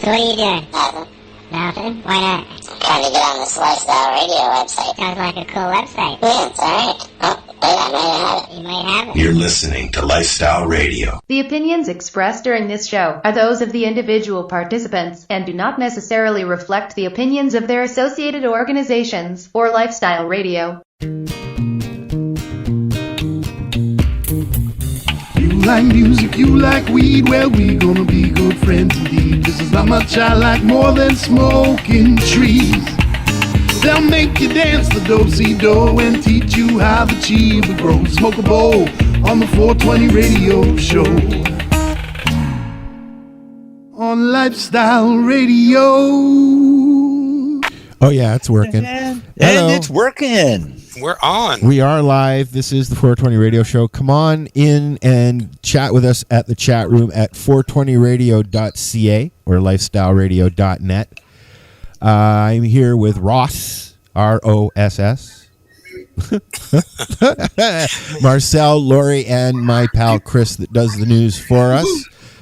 So what are you doing? Nothing. Nothing? Why not? Trying to get on this Lifestyle Radio website. Sounds like a cool website. Yeah, it's alright. Oh, wait, I might have it. You might have it. You're listening to Lifestyle Radio. The opinions expressed during this show are those of the individual participants and do not necessarily reflect the opinions of their associated organizations or Lifestyle Radio. You like music, you like weed, well, we gonna be good friends indeed. This is how much I like more than smoking trees. They'll make you dance the do-si-do and teach you how the chiva grows. Smoke a bowl on the 420 radio show. On Lifestyle Radio. Oh, yeah, it's working. And Hello. it's working. We're on. We are live. This is the 420 Radio Show. Come on in and chat with us at the chat room at 420radio.ca or lifestyleradio.net. I'm here with Ross, R-O-S-S, Marcel, Lori, and my pal Chris that does the news for us.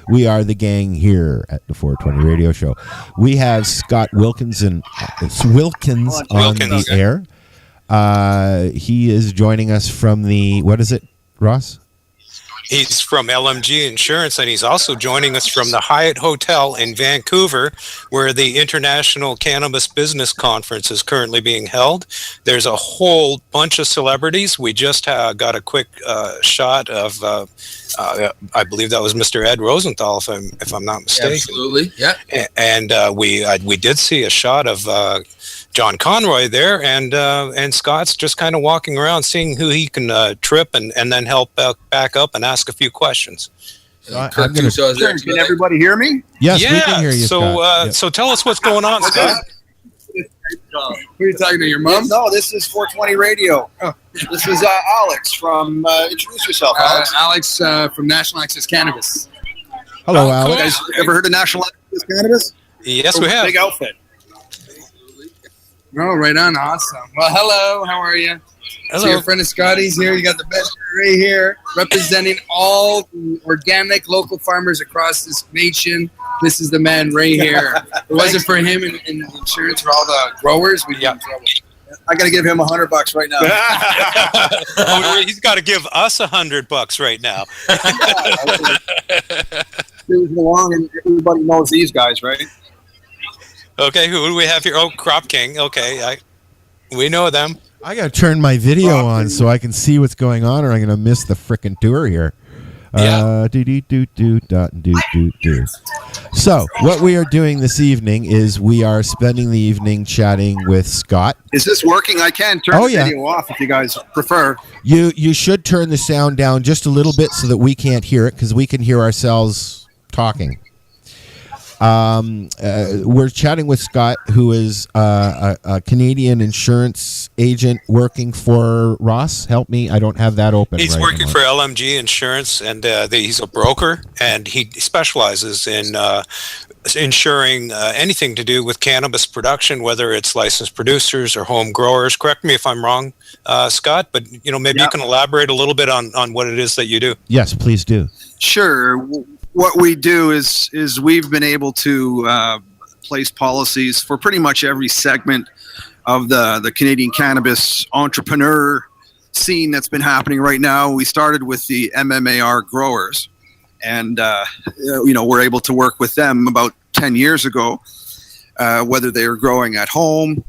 We are the gang here at the 420 Radio Show. We have Scott Wilkins on the air. He is joining us from the, what is it, Ross? He's from LMG Insurance, and he's also joining us from the Hyatt Hotel in Vancouver, where the International Cannabis Business Conference is currently being held. There's a whole bunch of celebrities. We just got a quick shot of, I believe that was Mr. Ed Rosenthal, if I'm not mistaken. Absolutely, yeah. And we did see a shot of John Conroy there, and Scott's just kind of walking around seeing who he can trip and then help back up and ask a few questions. Can everybody hear me? Yes, we can hear you, Scott. So tell us what's going on, Scott. Who are you talking to, your mom? No, this is 420 Radio. Oh. This is Alex from, introduce yourself, Alex. Alex from National Access Cannabis. Hello, Alex. You guys ever heard of National Access Cannabis? Yes, we have. Big outfit. Oh, right on. Awesome. Well, hello. How are you? Hello. So your friend of Scotty's here. You got the best right here, representing all the organic local farmers across this nation. This is the man right here. If it wasn't for him and insurance for all the growers, we'd be in trouble. I got to give him $100 right now. He's got to give us $100 right now. Moves along, and everybody knows these guys, right? Okay, who do we have here? Oh, Crop King. Okay, we know them. I got to turn my video on so I can see what's going on, or I'm going to miss the frickin' tour here. So, what we are doing this evening is we are spending the evening chatting with Scott. Is this working? I can turn the video off if you guys prefer. You should turn the sound down just a little bit so that we can't hear it, because we can hear ourselves talking. We're chatting with Scott, who is a Canadian insurance agent working for Ross. Help me, I don't have that open. He's working for LMG Insurance, and he's a broker, and he specializes in insuring anything to do with cannabis production, whether it's licensed producers or home growers. Correct me if I'm wrong, Scott, but maybe you can elaborate a little bit on what it is that you do. Yes, please do. Sure. What we do is we've been able to place policies for pretty much every segment of the Canadian cannabis entrepreneur scene that's been happening right now. We started with the MMAR growers, and we're able to work with them about 10 years ago, whether they were growing at home,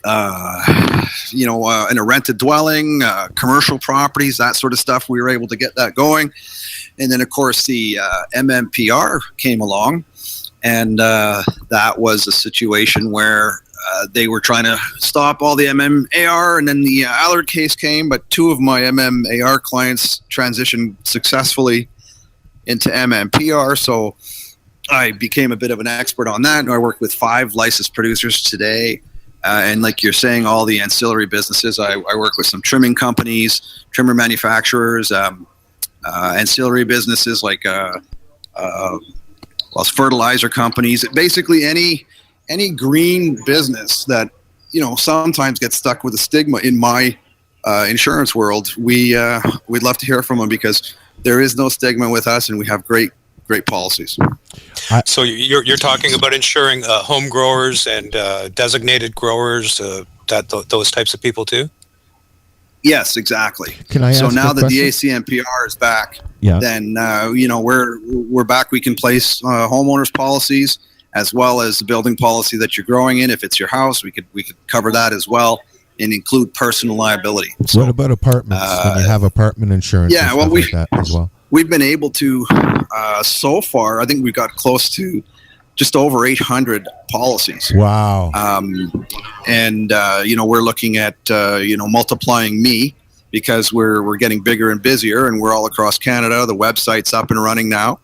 in a rented dwelling, commercial properties, that sort of stuff. We were able to get that going. And then, of course, the MMPR came along, and that was a situation where they were trying to stop all the MMAR, and then the Allard case came, but two of my MMAR clients transitioned successfully into MMPR, so I became a bit of an expert on that. I work with 5 licensed producers today, and like you're saying, all the ancillary businesses. I work with some trimming companies, trimmer manufacturers, ancillary businesses like fertilizer companies. Basically, any green business that sometimes gets stuck with a stigma in my insurance world. We'd love to hear from them, because there is no stigma with us, and we have great great policies. So you're talking about insuring home growers and designated growers, those types of people too? Yes, exactly. Can I ask so now a that the question? ACMPR is back, Yeah. then we're back. We can place homeowners policies as well as the building policy that you're growing in. If it's your house, we could cover that as well and include personal liability. So, what about apartments? When you have apartment insurance? Yeah, and well, stuff like that as well. We've been able to so far. I think we got close to just over 800 policies. Wow. And we're looking at multiplying me because we're getting bigger and busier, and we're all across Canada. The website's up and running now,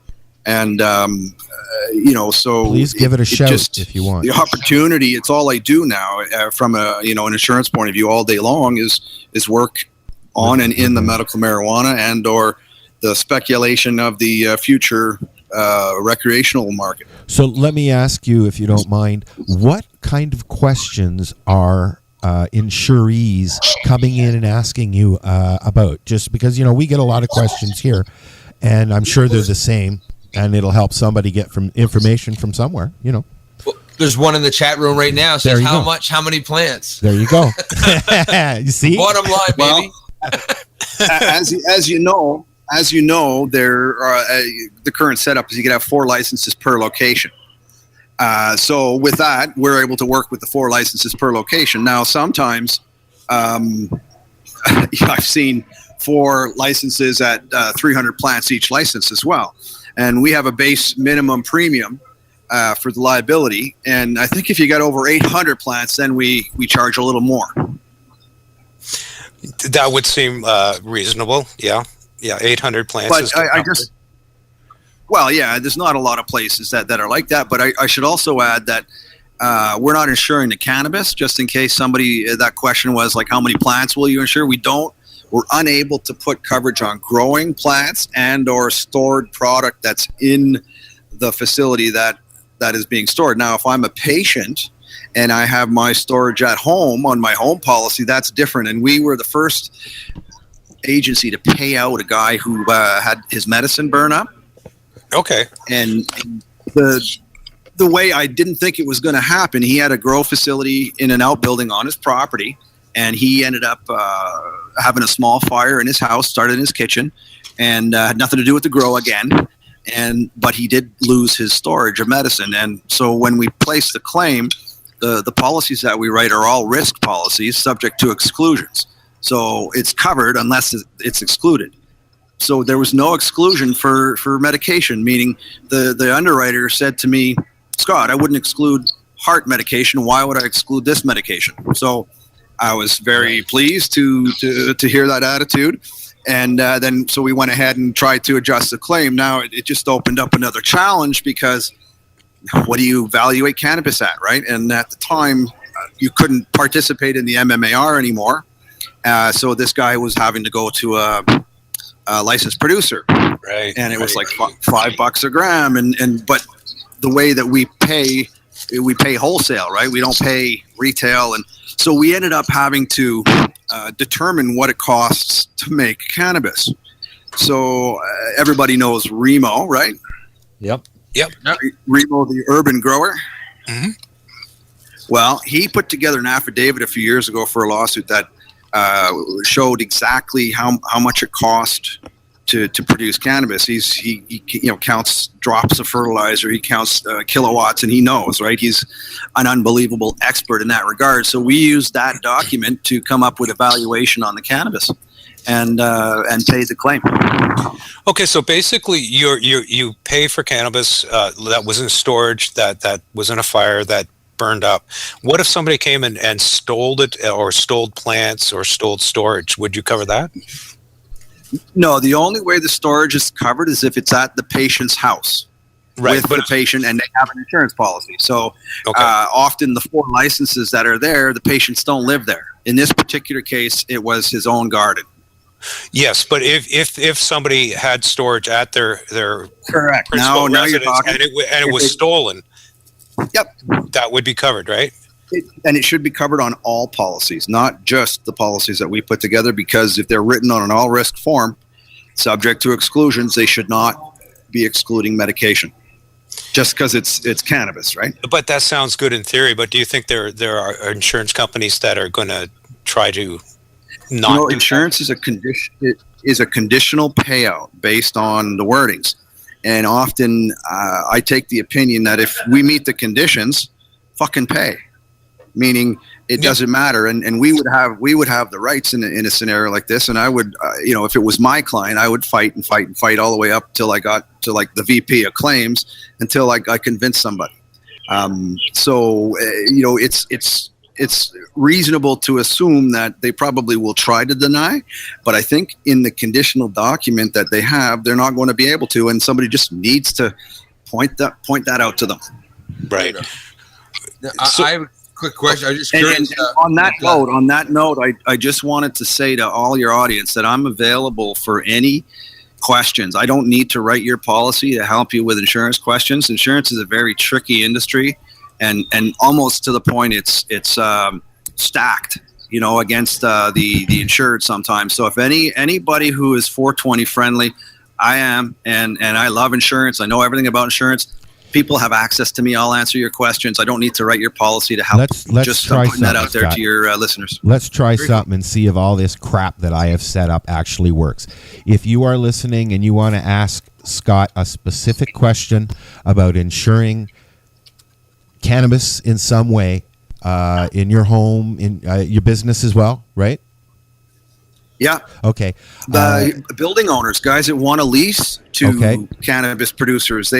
and so please give it a shout if you want. The opportunity, it's all I do now from an insurance point of view all day long is work on and in the medical marijuana and or the speculation of the future recreational market. So let me ask you, if you don't mind, what kind of questions are insurees coming in and asking you about? Just because, we get a lot of questions here, and I'm sure they're the same, and it'll help somebody get from information from somewhere, Well, there's one in the chat room right now. Says how much, how many plants? There you go. You see? Bottom line, baby. As you know, there are, the current setup is you can have 4 licenses per location. So with that, we're able to work with the 4 licenses per location. Now, sometimes I've seen 4 licenses at 300 plants each license as well. And we have a base minimum premium for the liability. And I think if you got over 800 plants, then we charge a little more. That would seem reasonable. Yeah, 800 plants. But there's not a lot of places that are like that. But I should also add that we're not insuring the cannabis, just in case that question was like, how many plants will you insure? We don't. We're unable to put coverage on growing plants and or stored product that's in the facility that is being stored. Now, if I'm a patient and I have my storage at home on my home policy, that's different. And we were the first agency to pay out a guy who had his medicine burn up. Okay. And the way I didn't think it was going to happen, he had a grow facility in an outbuilding on his property, and he ended up having a small fire in his house, started in his kitchen, and had nothing to do with the grow again. But he did lose his storage of medicine. And so when we place the claim, the policies that we write are all risk policies subject to exclusions. So it's covered unless it's excluded. So there was no exclusion for medication, meaning the underwriter said to me, Scott, I wouldn't exclude heart medication. Why would I exclude this medication? So I was very pleased to hear that attitude. And then so we went ahead and tried to adjust the claim. Now it just opened up another challenge because what do you evaluate cannabis at, right? And at the time, you couldn't participate in the MMAR anymore. So this guy was having to go to a licensed producer. Right. And it was like $5 a gram. But the way that we pay wholesale, right? We don't pay retail. And so we ended up having to determine what it costs to make cannabis. So everybody knows Remo, right? Yep. Remo, the urban grower. Mm-hmm. Well, he put together an affidavit a few years ago for a lawsuit that showed exactly how much it cost to produce cannabis. He counts drops of fertilizer, he counts kilowatts, and he knows, right? He's an unbelievable expert in that regard. So we used that document to come up with a valuation on the cannabis and pay the claim. Okay, so basically you pay for cannabis that was in storage, that was in a fire, that burned up. What if somebody came and stole it, or stole plants, or stole storage? Would you cover that? No, the only way the storage is covered is if it's at the patient's house, right, with the patient, and they have an insurance policy. So often the 4 licenses that are there, the patients don't live there. In this particular case, it was his own garden. Yes, but if somebody had storage at their correct now you're talking, and it was stolen, yep, that would be covered, right? And it should be covered on all policies, not just the policies that we put together, because if they're written on an all-risk form, subject to exclusions, they should not be excluding medication just because it's cannabis, right? But that sounds good in theory. But do you think there are insurance companies that are going to try to not? Insurance is a condition. It is a conditional payout based on the wordings, and often I take the opinion that if we meet the conditions, fucking pay. Meaning it doesn't matter, and we would have the rights in a scenario like this, and I would if it was my client, I would fight all the way up till I got to like the VP of claims until I convinced somebody. It's reasonable to assume that they probably will try to deny, but I think in the conditional document that they have, they're not going to be able to, and somebody just needs to point that out to them. Right. I have a quick question. I'm just curious. And on that note, I just wanted to say to all your audience that I'm available for any questions. I don't need to write your policy to help you with insurance questions. Insurance is a very tricky industry, and almost to the point it's stacked, against the insured sometimes. So if anybody who is 420 friendly, I am, and I love insurance. I know everything about insurance. People have access to me. I'll answer your questions. I don't need to write your policy to help. Let's just try putting that out there, Scott, to your listeners. Let's try something and see if all this crap that I have set up actually works. If you are listening and you want to ask Scott a specific question about insuring cannabis in some way, in your home, in your business as well, right? Yeah. Okay. The building owners, guys that want to lease to cannabis producers,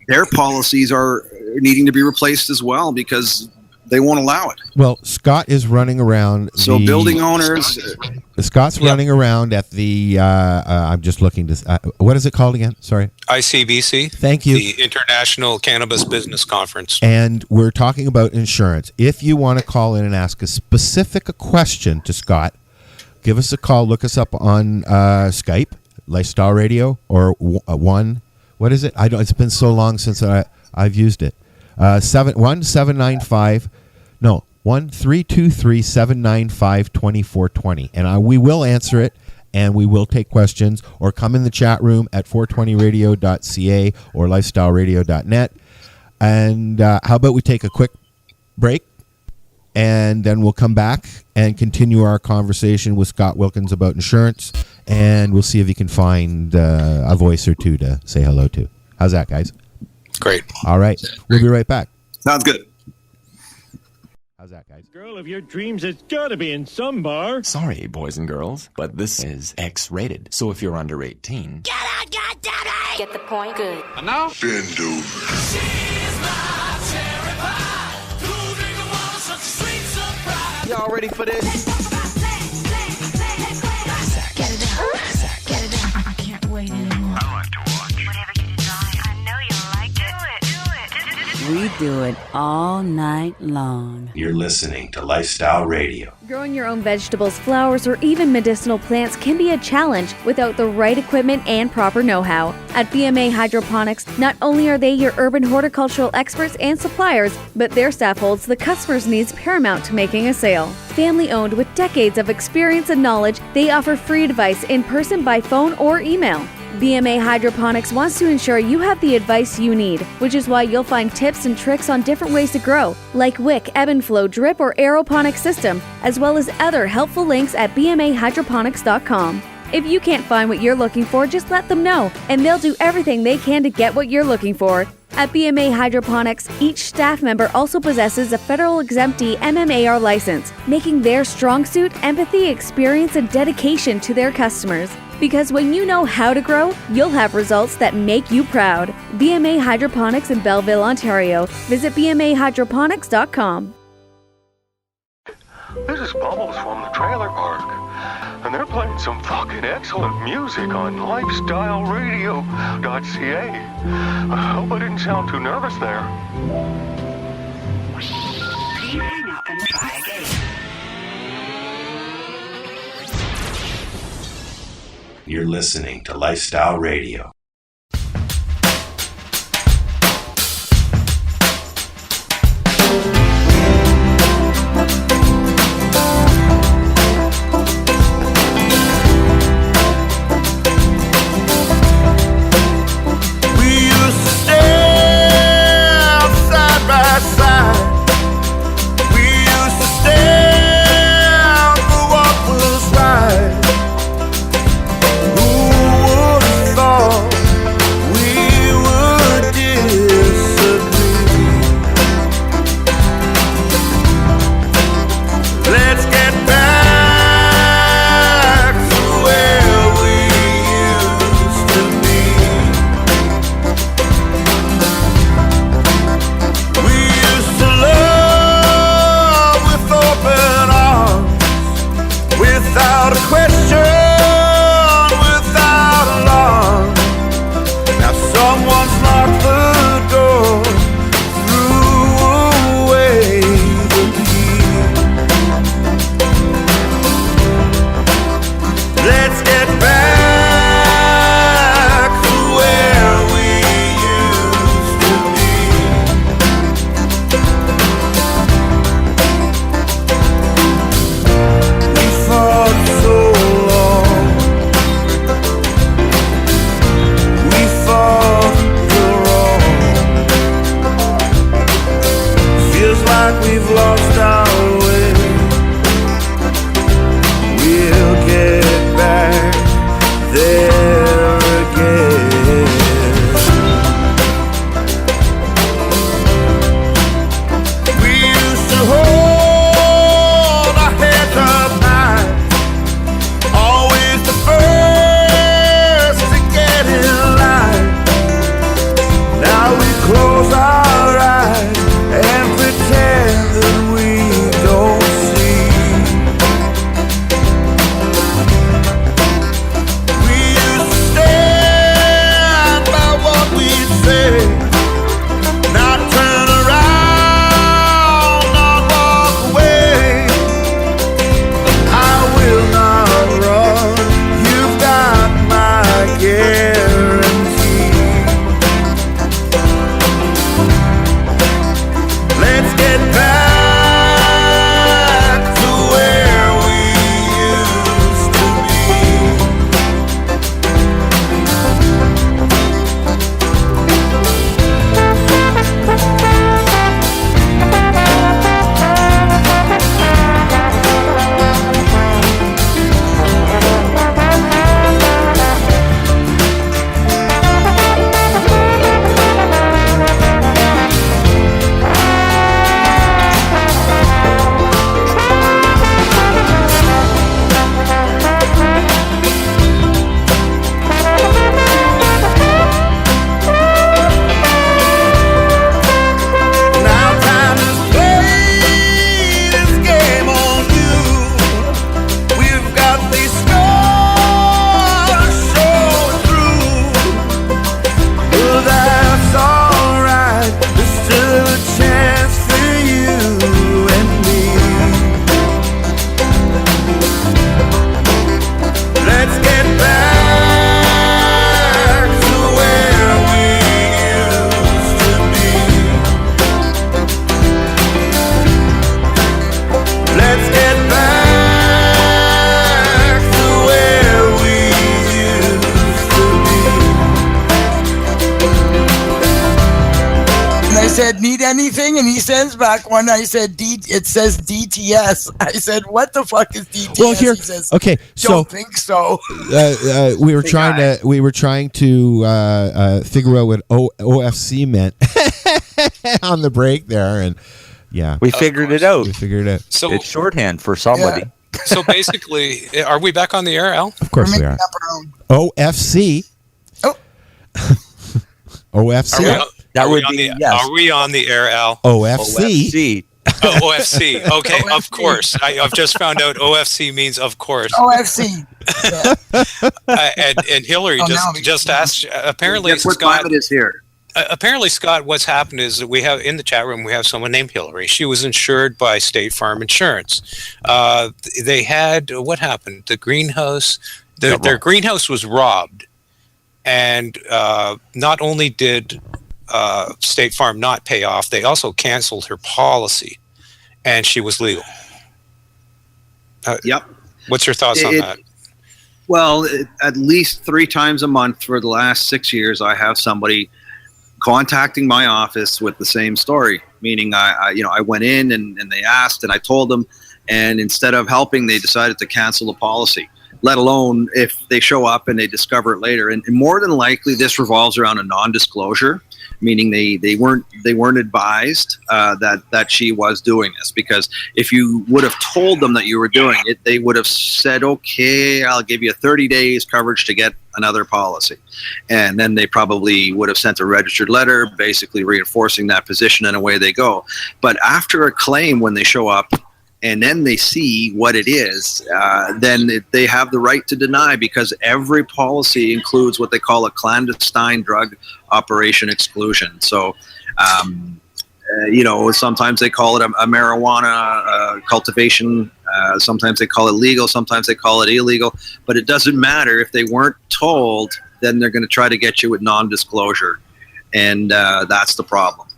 their policies are needing to be replaced as well because they won't allow it. Well, Scott is running around. So building owners. Scott's running around at the. I'm just looking to. What is it called again? Sorry. ICBC. Thank you. The International Cannabis Business Conference. And we're talking about insurance. If you want to call in and ask a specific question to Scott, give us a call. Look us up on Skype, Lifestyle Radio, or one. What is it? I don't. It's been so long since I've used it. 1-323-795-2420, and we will answer it, and we will take questions, or come in the chat room at 420radio.ca or lifestyleradio.net. And how about we take a quick break, and then we'll come back and continue our conversation with Scott Wilkins about insurance, and we'll see if you can find a voice or two to say hello to. How's that, guys? Great. All right. We'll be right back. Sounds good. How's that, guys? Girl of your dreams, it's gotta be in some bar. Sorry, boys and girls, but this is X-rated. So if you're under 18... Get out, goddammit! Get the point? Good. And now? Bend over. Y'all ready for this? Get it down. Get it down. I can't wait anymore. I like to watch. Whatever you design, I know you'll like it. Do it. We do it all night long. You're listening to Lifestyle Radio. Growing your own vegetables, flowers, or even medicinal plants can be a challenge without the right equipment and proper know-how. At BMA Hydroponics, not only are they your urban horticultural experts and suppliers, but their staff holds the customer's needs paramount to making a sale. Family-owned with decades of experience and knowledge, they offer free advice in person, by phone, or email. BMA Hydroponics wants to ensure you have the advice you need, which is why you'll find tips and tricks on different ways to grow, like wick, ebb and flow, drip, or aeroponic system, as well as other helpful links at bmahydroponics.com. If you can't find what you're looking for, just let them know, and they'll do everything they can to get what you're looking for. At BMA Hydroponics, each staff member also possesses a federal exemptee MMAR license, making their strong suit empathy, experience, and dedication to their customers. Because when you know how to grow, you'll have results that make you proud. BMA Hydroponics in Belleville, Ontario. Visit bmahydroponics.com. This is Bubbles from the trailer park, and they're playing some fucking excellent music on lifestyleradio.ca. I hope I didn't sound too nervous there. Please hang up and try again. You're listening to Lifestyle Radio. We lost our way. We'll get back there again. We used to hold our heads up high, always the first to get in line. Now we close our eyes and pretend that we don't see. We used to stand by what we say, not turn around, not walk away. I will not run, you've got my guarantee. Let's get back to where we used to be. Now time has played this game on you. We've got these scars showing through. Well, that's alright. There's still a chance for you and me. Let's get back to where we used to be. Let's get back to where we used to be. And I said, need anything? And he sends back one. I said, it says DTS. I said, what the fuck is DTS? Well, here, He says, okay, so don't think so. we were trying to figure out what OFC meant on the break there, and yeah, We figured it out. we figured it. So, It's shorthand for somebody. so basically, are we back on the air, Al? Of course we are. OFC. Oh. OFC. That would on be the, yes. Are we on the air, Al? OFC. Oh, OFC. Okay, of course. I've just found out OFC means of course. OFC. And Hillary just asked. Apparently, Guess what Scott. time it is here? Apparently, Scott, what's happened is that we have in the chat room, we have someone named Hillary. She was insured by State Farm Insurance. They had, what happened? The greenhouse, their greenhouse was robbed. And not only did State Farm not pay off, they also canceled her policy. And she was legal. Yep. What's your thoughts on that? Well, at least 3 times a month for the last 6 years, I have somebody contacting my office with the same story. Meaning, I went in and they asked, and I told them, and instead of helping, they decided to cancel the policy. Let alone if they show up and they discover it later. And more than likely, this revolves around a non-disclosure, meaning they weren't advised that she was doing this. Because if you would have told them that you were doing it, they would have said, okay, I'll give you 30 days coverage to get another policy. And then they probably would have sent a registered letter basically reinforcing that position, and away they go. But after a claim, when they show up and then they see what it is, then they have the right to deny, because every policy includes what they call a clandestine drug operation exclusion. So, sometimes they call it a marijuana cultivation. Sometimes they call it legal. Sometimes they call it illegal. But it doesn't matter. If they weren't told, then they're going to try to get you with non-disclosure. And that's the problem.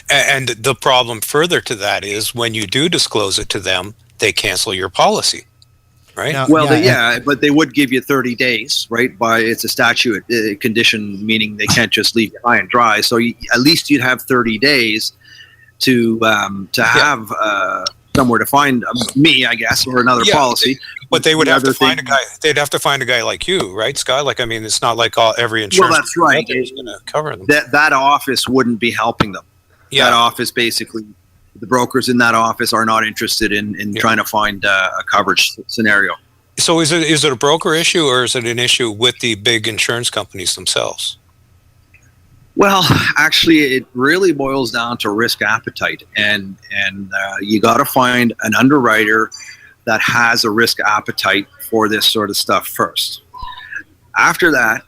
And the problem further to that is when you do disclose it to them, they cancel your policy, right? Now, but they would give you 30 days, right? It's a statute condition, meaning they can't just leave you high and dry. So at least you'd have 30 days. to have somewhere to find me, I guess, or another policy. But they would have to find a guy. They'd have to find a guy like you, right, Scott? Like, I mean, it's not like every insurance. Well, that's right. Is going to cover them. That office wouldn't be helping them. Yeah. That office, basically, the brokers in that office are not interested in trying to find a coverage scenario. So is it a broker issue, or is it an issue with the big insurance companies themselves? Well, actually, it really boils down to risk appetite, and you got to find an underwriter that has a risk appetite for this sort of stuff first. After that,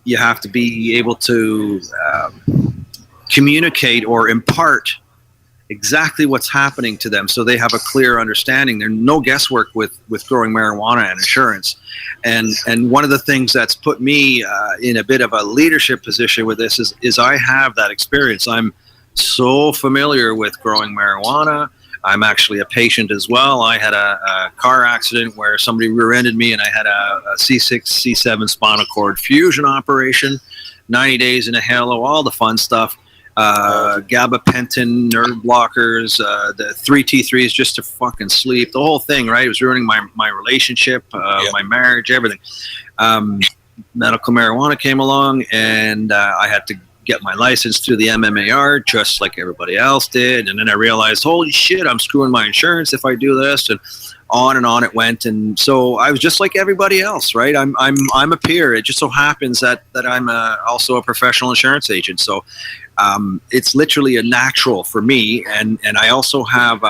you have to be able to communicate or impart exactly what's happening to them so they have a clear understanding. There's no guesswork with growing marijuana and insurance. And one of the things that's put me in a bit of a leadership position with this is I have that experience. I'm so familiar with growing marijuana. I'm actually a patient as well. I had a car accident where somebody rear-ended me, and I had a C6, C7 spinal cord fusion operation, 90 days in a halo, all the fun stuff. Gabapentin, nerve blockers, the 3T3s just to fucking sleep, the whole thing, right? It was ruining my relationship, my marriage, everything. Medical marijuana came along, and I had to get my license through the MMAR just like everybody else did. And then I realized, holy shit, I'm screwing my insurance if I do this, and on it went. And so I was just like everybody else, right? I'm a peer. It just so happens that I'm also a professional insurance agent. So it's literally a natural for me. And I also have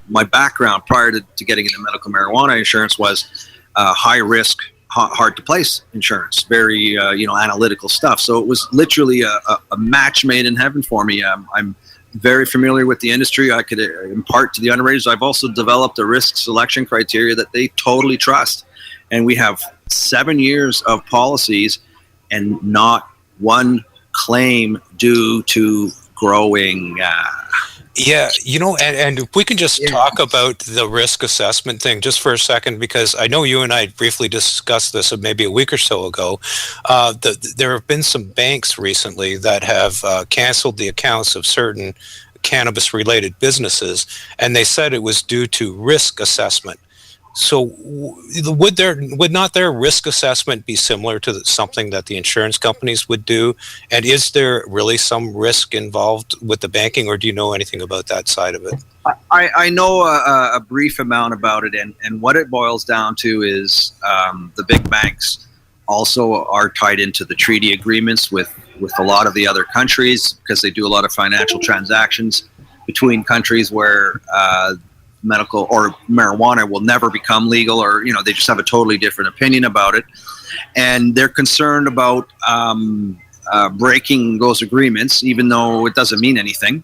my background prior to getting into medical marijuana insurance was high risk, hard to place insurance, very analytical stuff. So it was literally a match made in heaven for me. I'm very familiar with the industry. I could impart to the underwriters. I've also developed a risk selection criteria that they totally trust. And we have 7 years of policies and not one claim due to growing. Yeah, and if we can just talk about the risk assessment thing just for a second, because I know you and I briefly discussed this maybe a week or so ago. There have been some banks recently that have canceled the accounts of certain cannabis-related businesses, and they said it was due to risk assessment. So would not their risk assessment be similar to something that the insurance companies would do? And is there really some risk involved with the banking, or do you know anything about that side of it? I know a brief amount about it, and what it boils down to is the big banks also are tied into the treaty agreements with a lot of the other countries, because they do a lot of financial transactions between countries where medical or marijuana will never become legal, or they just have a totally different opinion about it, and they're concerned about breaking those agreements, even though it doesn't mean anything.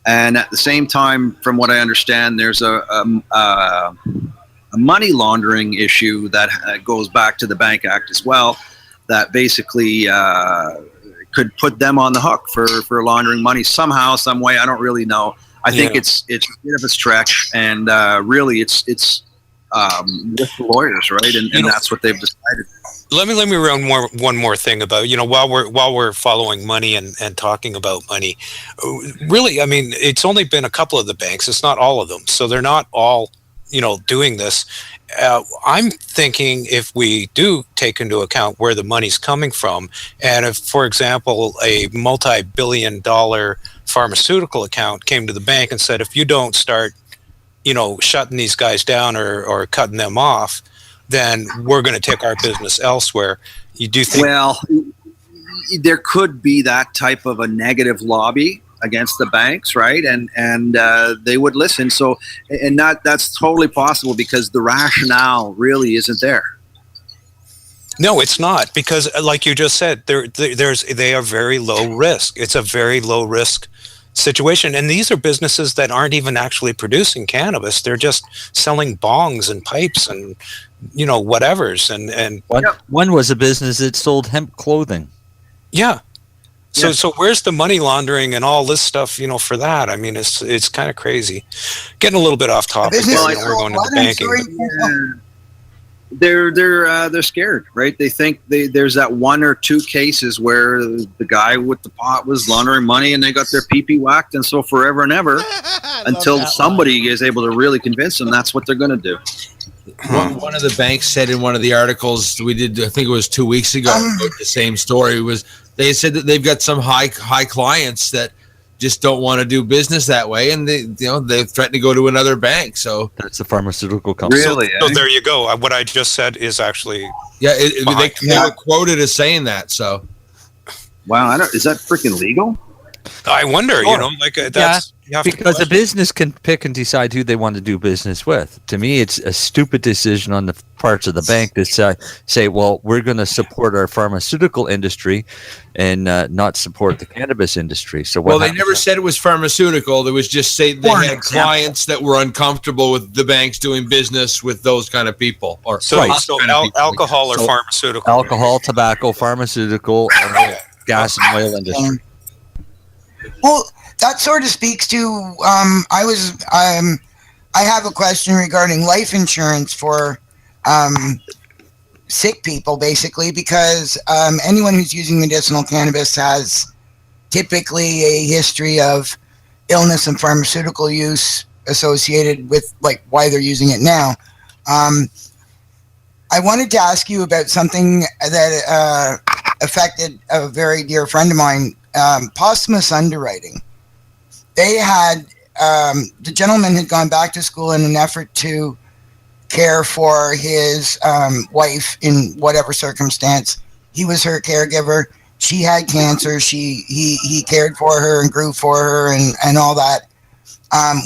And at the same time, from what I understand, there's a money laundering issue that goes back to the Bank Act as well, that basically could put them on the hook for laundering money somehow, some way. I don't really know. I think it's a bit of a stretch, and really it's with the lawyers, right? And that's what they've decided. Let me run one more thing about, while we're following money and talking about money. Really, I mean, it's only been a couple of the banks. It's not all of them, so they're not all doing this. I'm thinking if we do take into account where the money's coming from, and if, for example, a multi-billion-dollar pharmaceutical account came to the bank and said, if you don't start, shutting these guys down or cutting them off, then we're going to take our business elsewhere. You do think? Well, there could be that type of a negative lobby against the banks, right? And they would listen. So, and that's totally possible, because the rationale really isn't there. No, it's not, because like you just said, they are very low risk. It's a very low risk situation, and these are businesses that aren't even actually producing cannabis. They're just selling bongs and pipes and whatevers. And one was a business that sold hemp clothing. Yeah. So where's the money laundering and all this stuff, for that? I mean, it's kind of crazy. Getting a little bit off topic. We're going into banking. they're scared, right? They think there's that one or two cases where the guy with the pot was laundering money and they got their pee-pee whacked, and so forever and ever until somebody is able to really convince them that's what they're going to do. One of the banks said in one of the articles we did, I think it was 2 weeks ago, the same story was they said that they've got some high clients that just don't want to do business that way, and they threaten to go to another bank. So that's the pharmaceutical company. Really? So there you go. What I just said is actually they were quoted as saying that. So wow, is that freaking legal? I wonder. That's because a business can pick and decide who they want to do business with. To me, it's a stupid decision on the parts of the bank to say, well, we're going to support our pharmaceutical industry and not support the cannabis industry. So they never said it was pharmaceutical. They was just say they had clients that were uncomfortable with the banks doing business with those kind of people. Or alcohol or pharmaceutical. Alcohol, tobacco, pharmaceutical, gas and oil industry. Well, that sort of speaks to. I have a question regarding life insurance for sick people, basically, because anyone who's using medicinal cannabis has typically a history of illness and pharmaceutical use associated with why they're using it now. I wanted to ask you about something that affected a very dear friend of mine. Posthumous underwriting. They had the gentleman had gone back to school in an effort to care for his wife in whatever circumstance. He was her caregiver. She had cancer. He cared for her and grew for her and all that.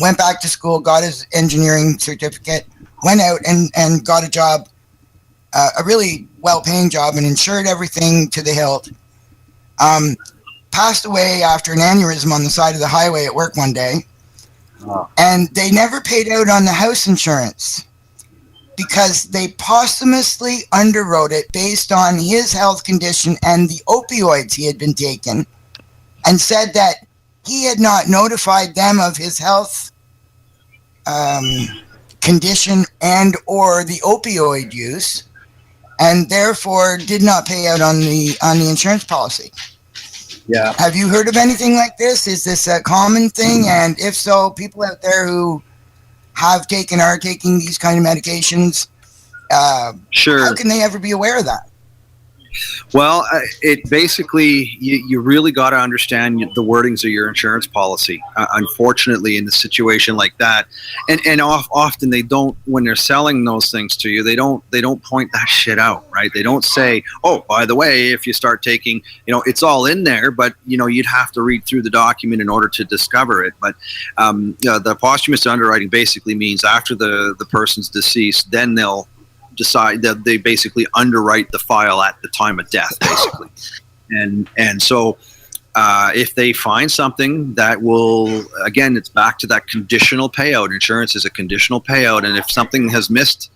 Went back to school, got his engineering certificate, went out and got a job, a really well-paying job, and insured everything to the hilt. Passed away after an aneurysm on the side of the highway at work one day. And they never paid out on the house insurance because they posthumously underwrote it based on his health condition and the opioids he had been taking, and said that he had not notified them of his health condition and or the opioid use, and therefore did not pay out on the insurance policy. Yeah. Have you heard of anything like this? Is this a common thing? And if so, people out there who are taking these kind of medications, sure. How can they ever be aware of that? Well, it basically, you really got to understand the wordings of your insurance policy. Unfortunately, in a situation like that, and often they don't, when they're selling those things to you, they don't point that shit out, right? They don't say, oh, by the way, if you start taking, it's all in there, but you'd have to read through the document in order to discover it. But the posthumous underwriting basically means after the person's deceased, then they'll decide that they basically underwrite the file at the time of death, basically. And so if they find something that will, again, it's back to that conditional payout. Insurance is a conditional payout, and if something has missed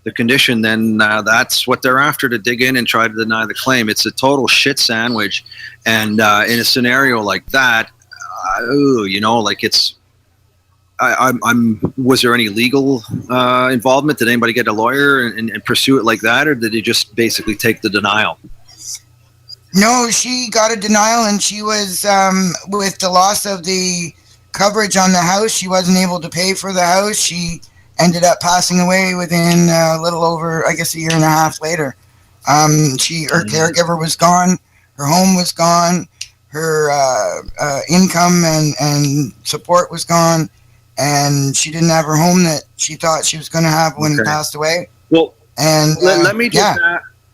the condition, then that's what they're after, to dig in and try to deny the claim. It's a total shit sandwich. And in a scenario like that, it's, was there any legal involvement? Did anybody get a lawyer and pursue it like that, or did they just basically take the denial? No, she got a denial, and she was with the loss of the coverage on the house. She wasn't able to pay for the house. She ended up passing away within a little over, I guess, a year and a half later. Her caregiver was gone. Her home was gone. Her income and support was gone. And she didn't have her home that she thought she was going to have when he passed away. Well, and let me just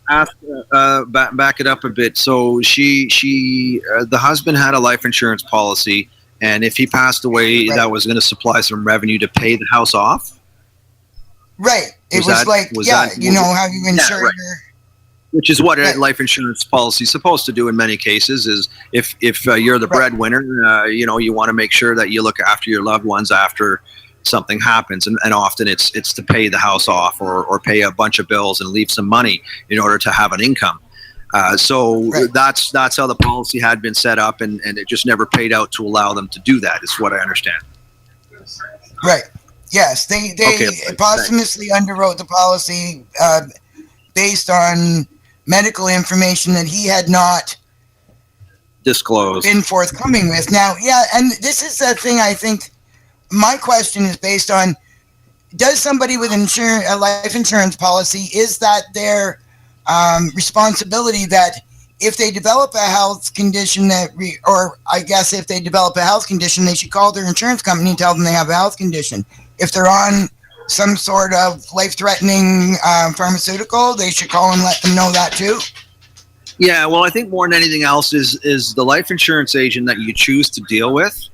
back it up a bit. So the husband had a life insurance policy, and if he passed away, that was going to supply some revenue to pay the house off. Right. It was how you insure your. Which is what a life insurance policy is supposed to do in many cases. Is if you're the breadwinner, you want to make sure that you look after your loved ones after something happens, and often it's to pay the house off or pay a bunch of bills and leave some money in order to have an income. That's how the policy had been set up, and it just never paid out to allow them to do that. Is what I understand. Right. Yes, they posthumously underwrote the policy based on medical information that he had not disclosed, been forthcoming with. Now, and this is the thing. I think my question is based on: does somebody with a life insurance policy, is that their responsibility that if they develop a health condition if they develop a health condition, they should call their insurance company and tell them they have a health condition. If they're on some sort of life-threatening pharmaceutical, they should call and let them know that too. Yeah, well, I think more than anything else is the life insurance agent that you choose to deal with.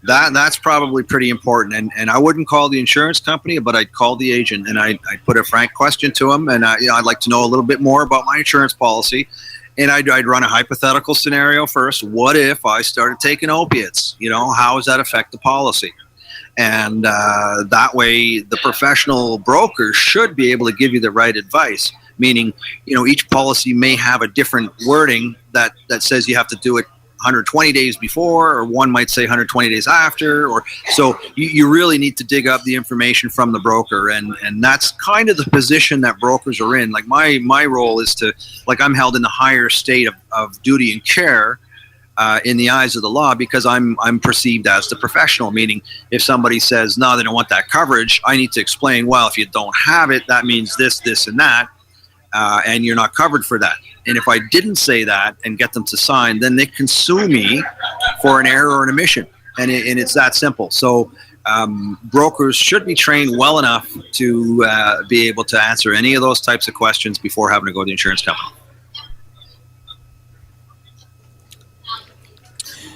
That's probably pretty important. And I wouldn't call the insurance company, but I'd call the agent and I'd put a frank question to him. And I'd like to know a little bit more about my insurance policy. And I'd run a hypothetical scenario first. What if I started taking opiates? How does that affect the policy? And that way, the professional broker should be able to give you the right advice. Meaning, each policy may have a different wording that says you have to do it 120 days before, or one might say 120 days after, or so you really need to dig up the information from the broker, and that's kind of the position that brokers are in. Like my role is to, I'm held in the higher state of duty and care in the eyes of the law, because I'm perceived as the professional. Meaning, if somebody says no, they don't want that coverage, I need to explain, well, if you don't have it, that means this, and that, and you're not covered for that. And if I didn't say that and get them to sign, then they can sue me for an error or an omission. And it's that simple. So brokers should be trained well enough to be able to answer any of those types of questions before having to go to the insurance company.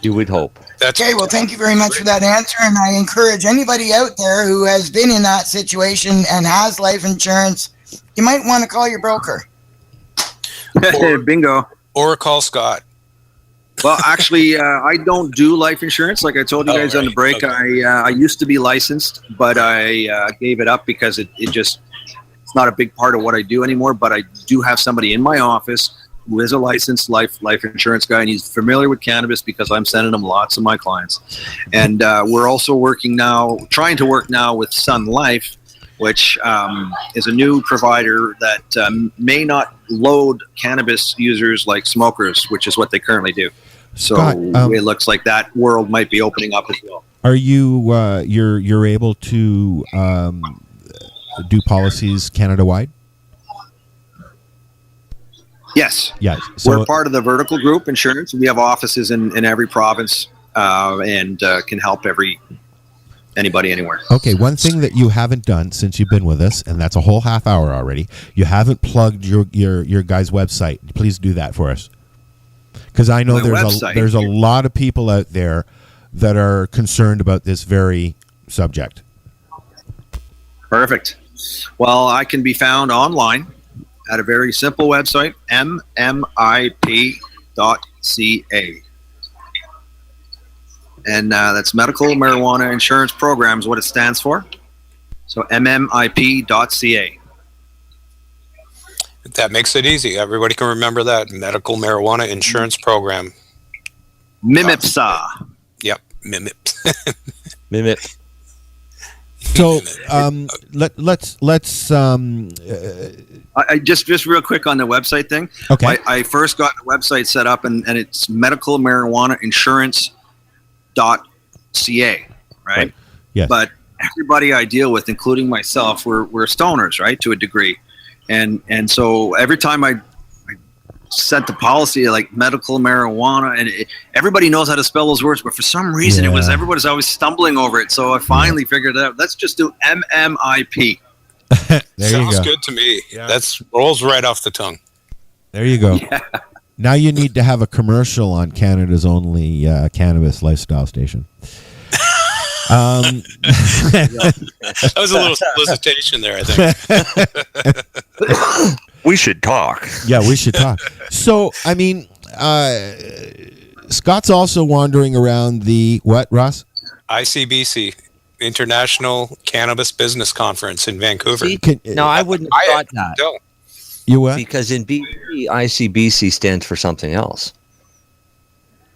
You would hope. Okay, well, thank you very much for that answer. And I encourage anybody out there who has been in that situation and has life insurance, you might want to call your broker. Bingo. Or call Scott. Well, actually, I don't do life insurance. Like I told you guys on the break, okay. I used to be licensed, but I gave it up because it's not a big part of what I do anymore. But I do have somebody in my office who is a licensed life insurance guy, and he's familiar with cannabis because I'm sending him lots of my clients. And we're also trying to work now with Sun Life, which is a new provider that may not load cannabis users like smokers, which is what they currently do. So Scott, it looks like that world might be opening up as well. Are you you're able to do policies Canada-wide? Yes. Yes. So we're part of the Vertical Group Insurance. We have offices in every province and can help anybody anywhere. Okay, one thing that you haven't done since you've been with us, and that's a whole half hour already, you haven't plugged your guy's website. Please do that for us. Because I know there's a lot of people out there that are concerned about this very subject. Perfect. Well, I can be found online at a very simple website, mmip.ca. And that's Medical Marijuana Insurance Program is what it stands for. So mmip.ca. That makes it easy. Everybody can remember that. Medical Marijuana Insurance Program. MIMIPSA. Yep, MIMIP. MIMIP. So let's I just real quick on the website thing. Okay. I first got the website set up and it's Medical Marijuana Insurance.ca, right? Yes. But everybody I deal with, including myself, we're stoners, right, to a degree. And so every time I set the policy like medical marijuana, and everybody knows how to spell those words, but for some reason everybody's always stumbling over it. So I finally figured it out. Let's just do MMIP. Sounds good to me. Yeah. That's rolls right off the tongue. There you go. Yeah. Now you need to have a commercial on Canada's only cannabis lifestyle station. That was a little solicitation there, I think. We should talk. Yeah, we should talk. So, I mean, Scott's also wandering around the, what, Ross? ICBC, International Cannabis Business Conference in Vancouver. No, I wouldn't have thought that. No. You what? Because in BC, ICBC stands for something else.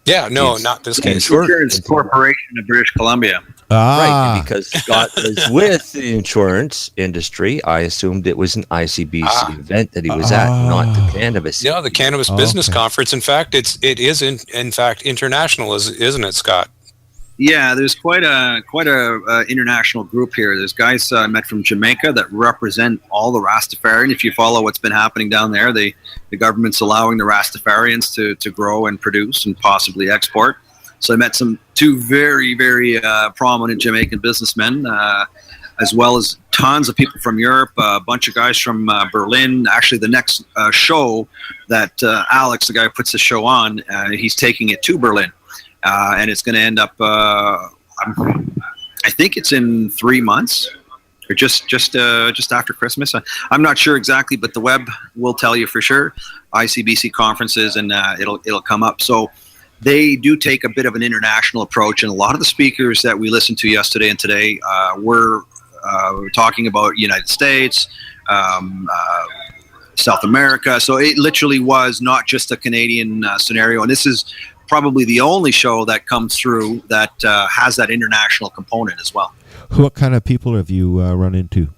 Yeah, no, not this case. Insurance Corporation of British Columbia. Right, and because Scott was with the insurance industry, I assumed it was an ICBC event that he was at, not the cannabis. Yeah, the Cannabis Business Conference. In fact, it is in fact international, isn't it, Scott? Yeah, there's quite a international group here. There's guys I met from Jamaica that represent all the Rastafarian. If you follow what's been happening down there, the government's allowing the Rastafarians to grow and produce and possibly export. So I met two very, very prominent Jamaican businessmen, as well as tons of people from Europe, a bunch of guys from Berlin. Actually, the next show that Alex, the guy who puts the show on, he's taking it to Berlin. And it's going to end up, I think it's in 3 months, or just after Christmas. I'm not sure exactly, but the web will tell you for sure. ICBC conferences, and it'll come up. So they do take a bit of an international approach, and a lot of the speakers that we listened to yesterday and today were talking about United States, South America. So it literally was not just a Canadian scenario, and this is probably the only show that comes through that has that international component as well. What kind of people have you run into?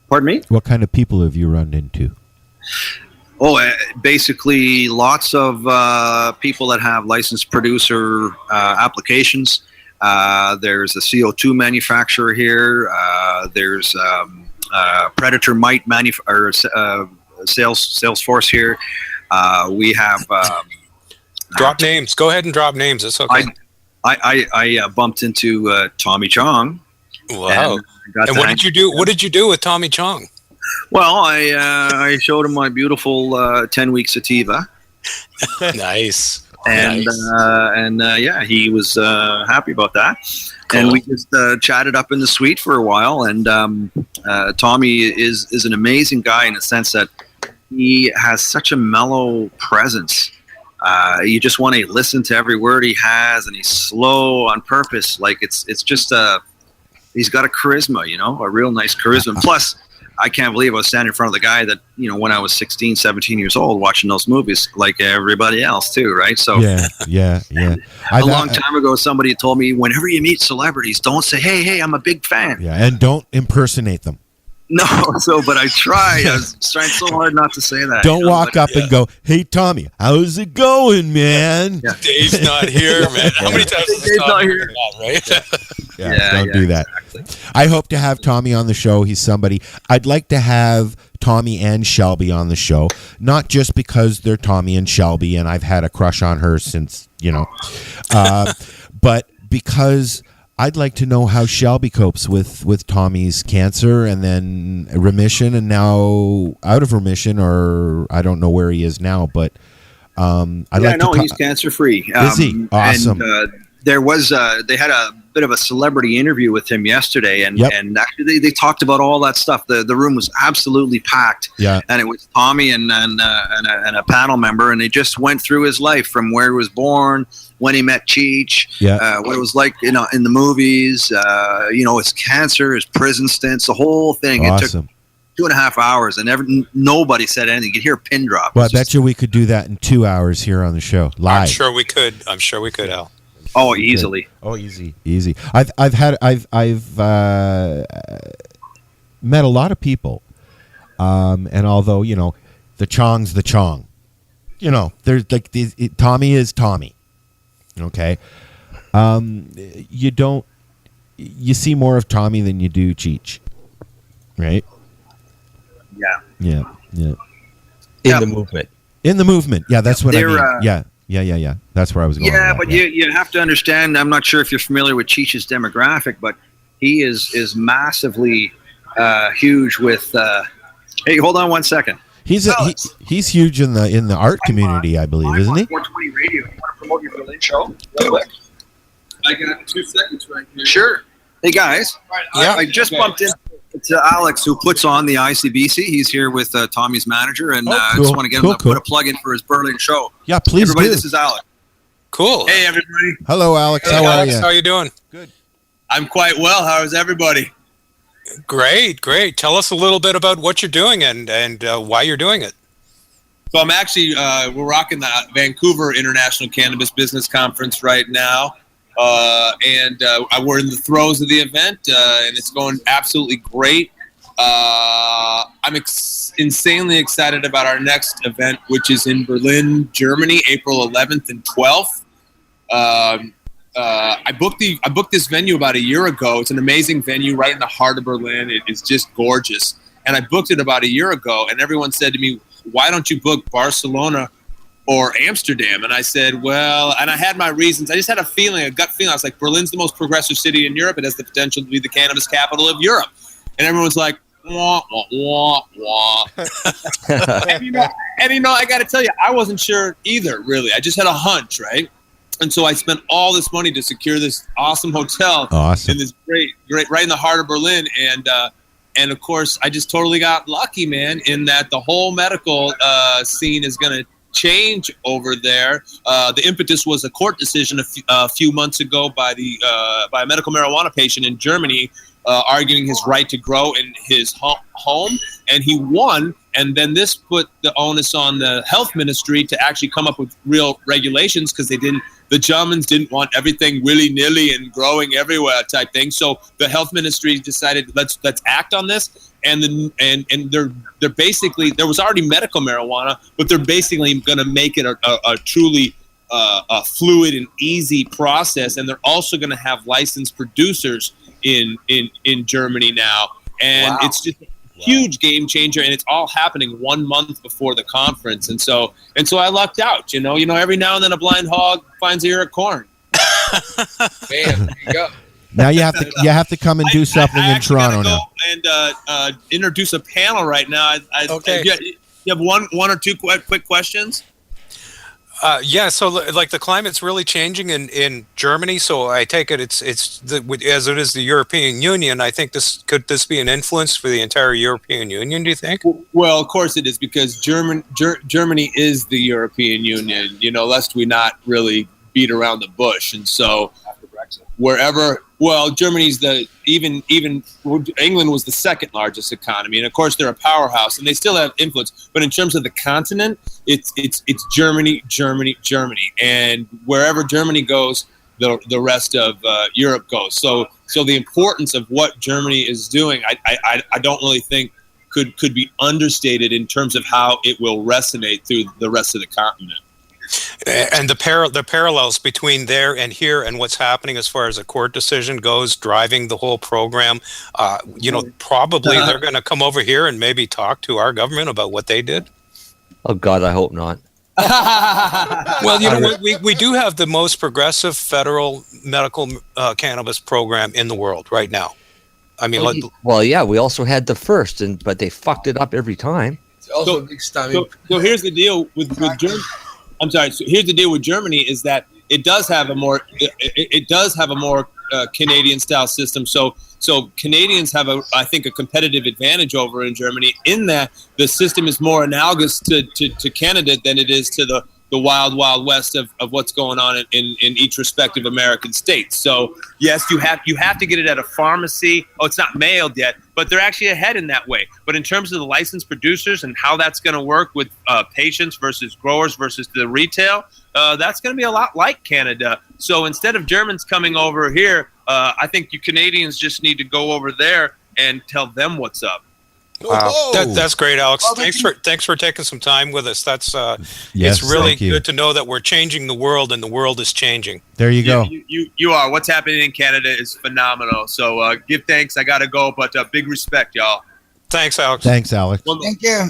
Pardon me? What kind of people have you run into? Basically lots of people that have licensed producer applications. There's a CO2 manufacturer here. There's Predator Mite sales force here. We have... drop names. Go ahead and drop names. It's okay. I bumped into Tommy Chong. Wow! And what did you do? What did you do with Tommy Chong? Well, I showed him my beautiful 10-week sativa. Nice. And yeah, he was happy about that. Cool. And we just chatted up in the suite for a while. And Tommy is an amazing guy in the sense that he has such a mellow presence. You just want to listen to every word he has, and he's slow on purpose. Like it's just he's got a charisma, a real nice charisma. Plus, I can't believe I was standing in front of the guy that, when I was 16, 17 years old watching those movies like everybody else too, right? So yeah. A long time ago, somebody told me, whenever you meet celebrities, don't say, hey, I'm a big fan. Yeah, and don't impersonate them. No, but I tried. I was trying so hard not to say that. Don't walk up and go, "Hey, Tommy, how's it going, man?" Yeah. Dave's not here, man. How many times has Dave's not here? Right? Don't do that. Exactly. I hope to have Tommy on the show. He's somebody. I'd like to have Tommy and Shelby on the show, not just because they're Tommy and Shelby, and I've had a crush on her since, but because I'd like to know how Shelby copes with Tommy's cancer and then remission, and now out of remission, or I don't know where he is now, but he's cancer free. Is he? Awesome. And, there was they had a bit of a celebrity interview with him yesterday, and actually they talked about all that stuff. The room was absolutely packed. Yeah. And it was Tommy and a panel member, and they just went through his life from where he was born, when he met Cheech, what it was like, in the movies, his cancer, his prison stints, the whole thing. Awesome. It took 2.5 hours, and nobody said anything. You could hear a pin drop. Well, I bet you we could do that in 2 hours here on the show live. I'm sure we could, Al. Oh, easily. Oh, easy. I've met a lot of people, and although the Chong's the Chong, there's like Tommy is Tommy. Okay, you see more of Tommy than you do Cheech, right? Yeah. In the movement. Yeah, that's what I mean. Yeah. That's where I was going. Yeah, but you have to understand. I'm not sure if you're familiar with Cheech's demographic, but he is massively huge with. Hey, hold on 1 second. He's huge in the art community, I believe, isn't he? 420 Radio. You want to promote your Berlin show real quick? I got 2 seconds right here. Sure. Hey guys, I just bumped into Alex, who puts on the ICBC. He's here with Tommy's manager, and I just want to get him to put a plug in for his Berlin show. Yeah, please. Everybody, do. This is Alex. Cool. Hey, everybody. Hello, Alex. Hey, how Alex, are you? How you doing? Good. I'm quite well. How is everybody? Great. Tell us a little bit about what you're doing and why you're doing it. So I'm actually we're rocking the Vancouver International Cannabis Business Conference right now, and we're in the throes of the event, and it's going absolutely great. I'm insanely excited about our next event, which is in Berlin, Germany, April 11th and 12th. I booked this venue about a year ago. It's an amazing venue right in the heart of Berlin. It is just gorgeous. And I booked it about a year ago, and everyone said to me, why don't you book Barcelona or Amsterdam? And I said, well, and I had my reasons. I just had a feeling, a gut feeling. I was like, Berlin's the most progressive city in Europe. It has the potential to be the cannabis capital of Europe. And everyone's like, wah, wah, wah, wah. and you know, I got to tell you, I wasn't sure either, really. I just had a hunch, right? And so I spent all this money to secure this awesome hotel in this great, right in the heart of Berlin. And of course, I just totally got lucky, man, in that the whole medical scene is going to change over there. The impetus was a court decision a few months ago by a medical marijuana patient in Germany, arguing his right to grow in his home, and he won. And then this put the onus on the health ministry to actually come up with real regulations, because the Germans didn't want everything willy-nilly and growing everywhere type thing. So the health ministry decided, let's act on this. And they're basically, there was already medical marijuana, but they're basically going to make it a truly a fluid and easy process. And they're also going to have licensed producers in Germany now. And it's just a huge game changer, and it's all happening 1 month before the conference. And so I lucked out, you know, every now and then a blind hog finds an ear of corn. Bam, there you go. Now you have to come and do something in Toronto now. And introduce a panel right now. Okay. You have one or two quick questions? Yeah, so like the climate's really changing in Germany. So I take it it's as it is the European Union. I think could this be an influence for the entire European Union? Do you think? Well, of course it is, because Germany is the European Union. You know, lest we not really beat around the bush. And so wherever, well, Germany's even England was the second largest economy, and of course they're a powerhouse, and they still have influence. But in terms of the continent, it's Germany, and wherever Germany goes, the rest of Europe goes. So the importance of what Germany is doing, I don't really think could be understated in terms of how it will resonate through the rest of the continent. And the parallels between there and here, and what's happening as far as a court decision goes, driving the whole program. Probably they're going to come over here and maybe talk to our government about what they did. Oh God, I hope not. Well, you know, we do have the most progressive federal medical cannabis program in the world right now. I mean, well, yeah, we also had the first, but they fucked it up every time. It's also a big stomach. So here's the deal with Germany. I'm sorry. So here's the deal with Germany is that it does have a more Canadian style system. So Canadians have I think a competitive advantage over in Germany, in that the system is more analogous to Canada than it is to the wild west of what's going on in each respective American state. So yes, you have to get it at a pharmacy. Oh, it's not mailed yet, but they're actually ahead in that way. But in terms of the licensed producers and how that's going to work with patients versus growers versus the retail, that's going to be a lot like Canada. So instead of Germans coming over here, I think you Canadians just need to go over there and tell them what's up. Wow. That's great, Alex. Thanks for taking some time with us. That's it's really good to know that we're changing the world, and the world is changing. There you go. You are. What's happening in Canada is phenomenal. So give thanks. I got to go, but big respect, y'all. Thanks, Alex. Thanks, Alex. Well, thank you.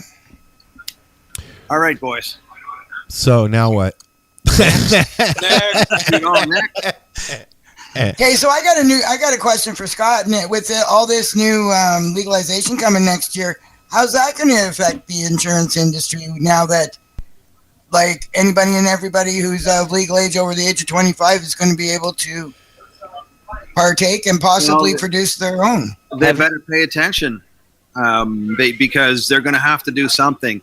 All right, boys. So now what? Okay, so I got a question for Scott. With all this new legalization coming next year, how's that going to affect the insurance industry now that, like, anybody and everybody who's of legal age over the age of 25 is going to be able to partake and possibly produce their own? They better pay attention because they're going to have to do something.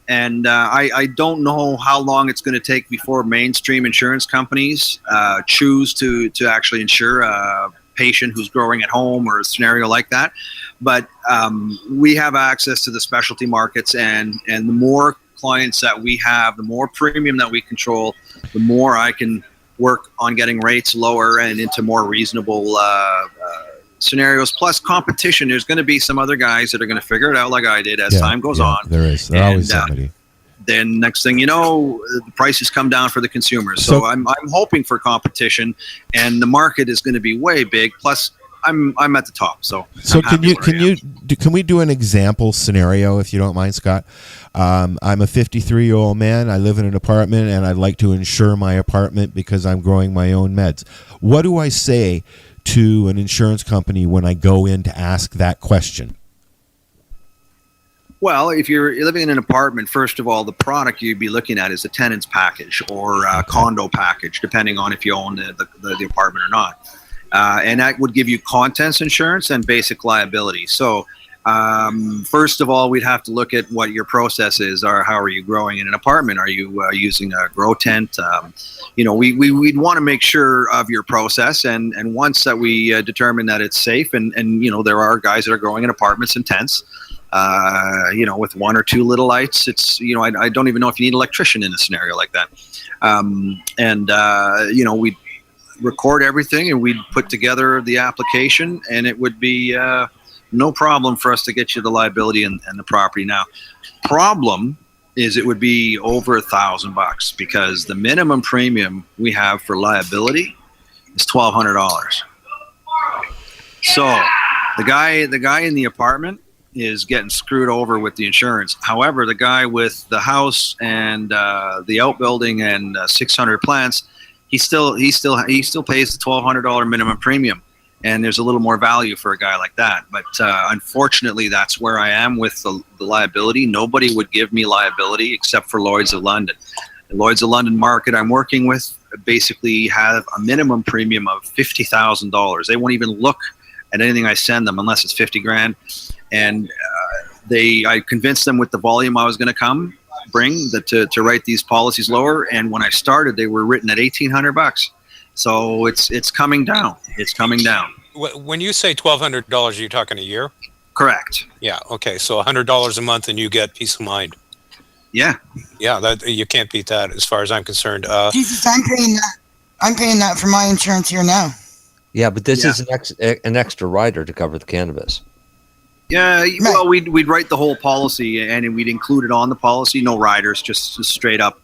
And I don't know how long it's going to take before mainstream insurance companies choose to actually insure a patient who's growing at home or a scenario like that. But we have access to the specialty markets, and the more clients that we have, the more premium that we control, the more I can work on getting rates lower and into more reasonable scenarios. Plus competition. There's going to be some other guys that are going to figure it out like I did as time goes on. There is. There's always somebody. Then next thing you know, the prices come down for the consumers. So I'm hoping for competition, and the market is going to be way big. Plus, I'm at the top. So can we do an example scenario if you don't mind, Scott? I'm a 53-year-old man. I live in an apartment, and I'd like to insure my apartment because I'm growing my own meds. What do I say to an insurance company when I go in to ask that question? Well, if you're living in an apartment, first of all, the product you'd be looking at is a tenant's package or a condo package, depending on if you own the apartment or not. And that would give you contents insurance and basic liability. So first of all, we'd have to look at what your process is, or how are you growing in an apartment? Are you using a grow tent? We'd want to make sure of your process. And once that we determine that it's safe, and there are guys that are growing in apartments and tents, with one or two little lights, it's, I don't even know if you need an electrician in a scenario like that. We'd record everything and we'd put together the application, and it would be no problem for us to get you the liability and the property. Now, problem is it would be over $1,000 because the minimum premium we have for liability is $1,200. So the guy in the apartment is getting screwed over with the insurance. However, the guy with the house and the outbuilding and 600 plants, he still pays the $1,200 minimum premium, and there's a little more value for a guy like that. But unfortunately, that's where I am with the liability. Nobody would give me liability except for Lloyd's of London. The Lloyd's of London market I'm working with basically have a minimum premium of $50,000. They won't even look at anything I send them unless it's $50,000. And I convinced them with the volume I was going to bring to write these policies lower. And when I started, they were written at $1,800. So it's coming down. It's coming down. When you say $1,200, are you talking a year? Correct. Yeah. Okay. So $100 a month, and you get peace of mind. Yeah. Yeah. That you can't beat that, as far as I'm concerned. Jesus, I'm paying that. I'm paying that for my insurance here now. Yeah, but this is an extra rider to cover the cannabis. Yeah, well, we'd write the whole policy and we'd include it on the policy. No riders, just straight up.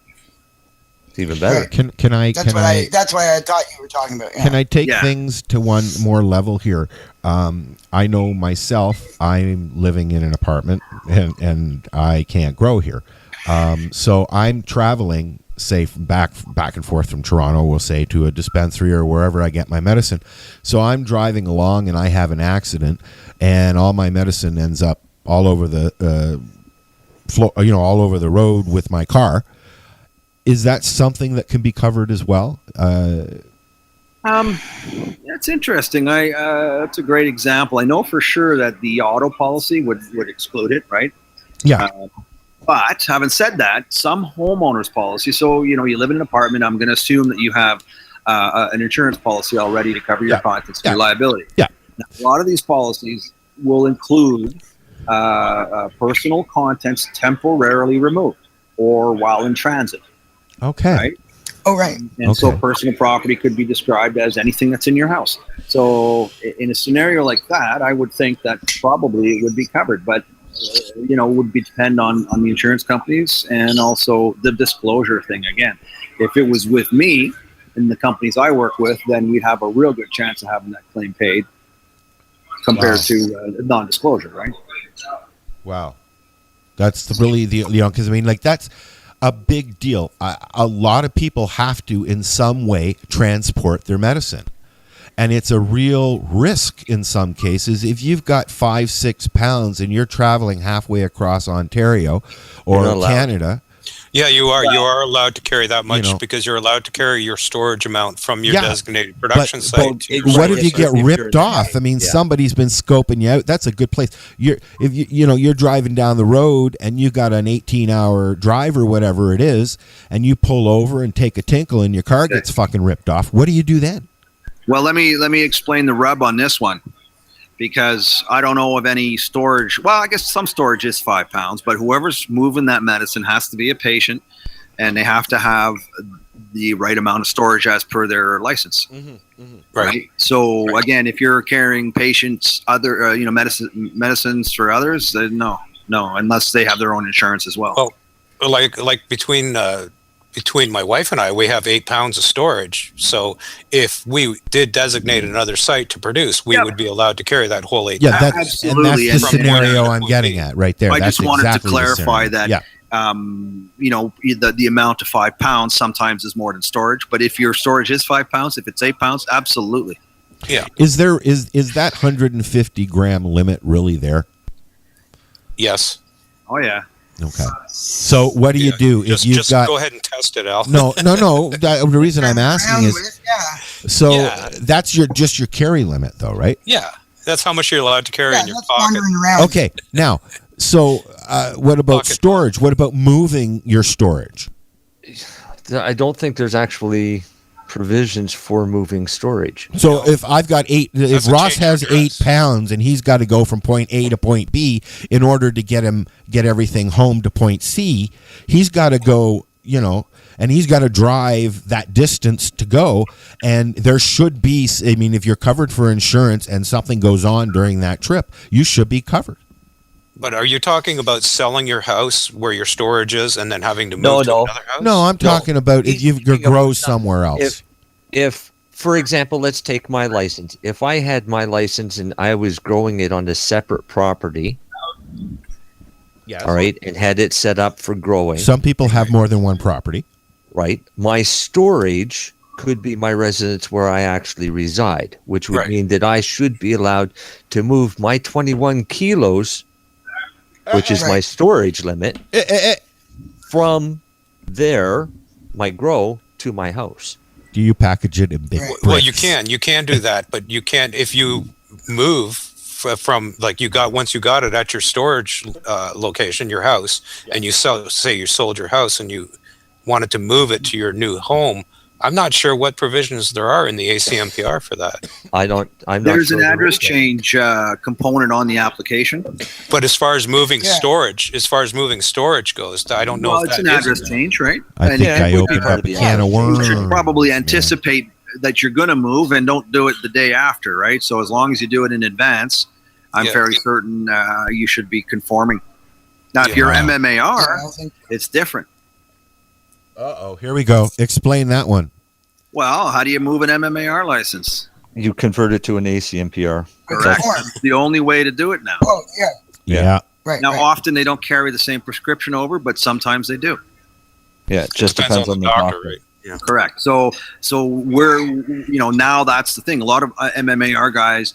It's even better. Right. That's why I thought you were talking about. Yeah. Can I take things to one more level here? I know myself. I'm living in an apartment and I can't grow here. So I'm traveling, say, back and forth from Toronto, we'll say, to a dispensary or wherever I get my medicine. So I'm driving along and I have an accident, and all my medicine ends up all over the all over the road with my car. Is that something that can be covered as well? That's interesting. That's a great example. I know for sure that the auto policy would exclude it, right? Yeah. But having said that, some homeowners policy, so, you live in an apartment, I'm going to assume that you have an insurance policy already to cover your contents and your liability. Yeah. Now, a lot of these policies will include personal contents temporarily removed or while in transit. Okay. Right? Oh, right. And so personal property could be described as anything that's in your house. So in a scenario like that, I would think that probably it would be covered. But would depend on the insurance companies and also the disclosure thing again. If it was with me and the companies I work with, then we'd have a real good chance of having that claim paid compared to non-disclosure, right? Wow. That's really because that's a big deal. A lot of people have to in some way transport their medicine. And it's a real risk in some cases. If you've got 5-6 pounds and you're traveling halfway across Ontario or Canada. Yeah, you are. You are allowed to carry that much because you're allowed to carry your storage amount from your designated production site. What if you get ripped off? Somebody's been scoping you out. That's a good place. You're driving down the road and you got an 18-hour drive or whatever it is, and you pull over and take a tinkle and your car gets fucking ripped off. What do you do then? Well, let me explain the rub on this one. because I don't know of any storage. Well, I guess some storage is 5 pounds, but whoever's moving that medicine has to be a patient, and they have to have the right amount of storage as per their license. Right. So again, if you're carrying patients, other medicines for others, then no, unless they have their own insurance as well. Well, like between my wife and I, we have 8 pounds of storage. So if we did designate another site to produce, we would be allowed to carry that whole 8 pounds. Absolutely. And that's the scenario I'm getting at right there. I That's just wanted exactly to clarify the that. The amount of 5 pounds sometimes is more than storage. But if your storage is 5 pounds, if it's 8 pounds, absolutely. Yeah. Is that 150 gram limit really there? Yes. Oh yeah. Okay. So what do you do if you've just got? Go ahead and test it, Al. No. The reason I'm asking is, that's just your carry limit, though, right? Yeah, that's how much you're allowed to carry in your pocket. Wandering around. Okay. Now, so what about storage? What about moving your storage? I don't think there's actually provisions for moving storage. So if I've got if Ross has 8 pounds and he's got to go from point A to point B in order to get everything home to point C, he's got to go, and he's got to drive that distance to go. And there should be, if you're covered for insurance and something goes on during that trip, you should be covered. But are you talking about selling your house where your storage is and then having to move to another house? No, I'm talking about if your grows somewhere else. If, for example, let's take my license. If I had my license and I was growing it on a separate property, all right, and had it set up for growing. Some people have more than one property. Right. My storage could be my residence where I actually reside, which would mean that I should be allowed to move my 21 kilos, which is my storage limit, from there, my grow, to my house. Do you package it in big bricks? Well, you can do that, but you can't if you move from once you got it at your storage location, your house, and you sold your house and you wanted to move it to your new home. I'm not sure what provisions there are in the ACMPR for that. There's an address change component on the application. But as far as moving storage, goes, I don't know. Well, it's an address change, right? I think I opened up a can of worms. You should probably anticipate that you're going to move and don't do it the day after, right? So as long as you do it in advance, I'm fairly certain you should be conforming. Now, if you're MMAR, it's different. Here we go. Explain that one. Well, how do you move an MMAR license? You convert it to an ACMPR. Correct. It's the only way to do it now. Oh, Yeah. Right. Now, often they don't carry the same prescription over, but sometimes they do. Yeah, it just depends on the doctor. Right? Yeah. Correct. So we're, now that's the thing. A lot of MMAR guys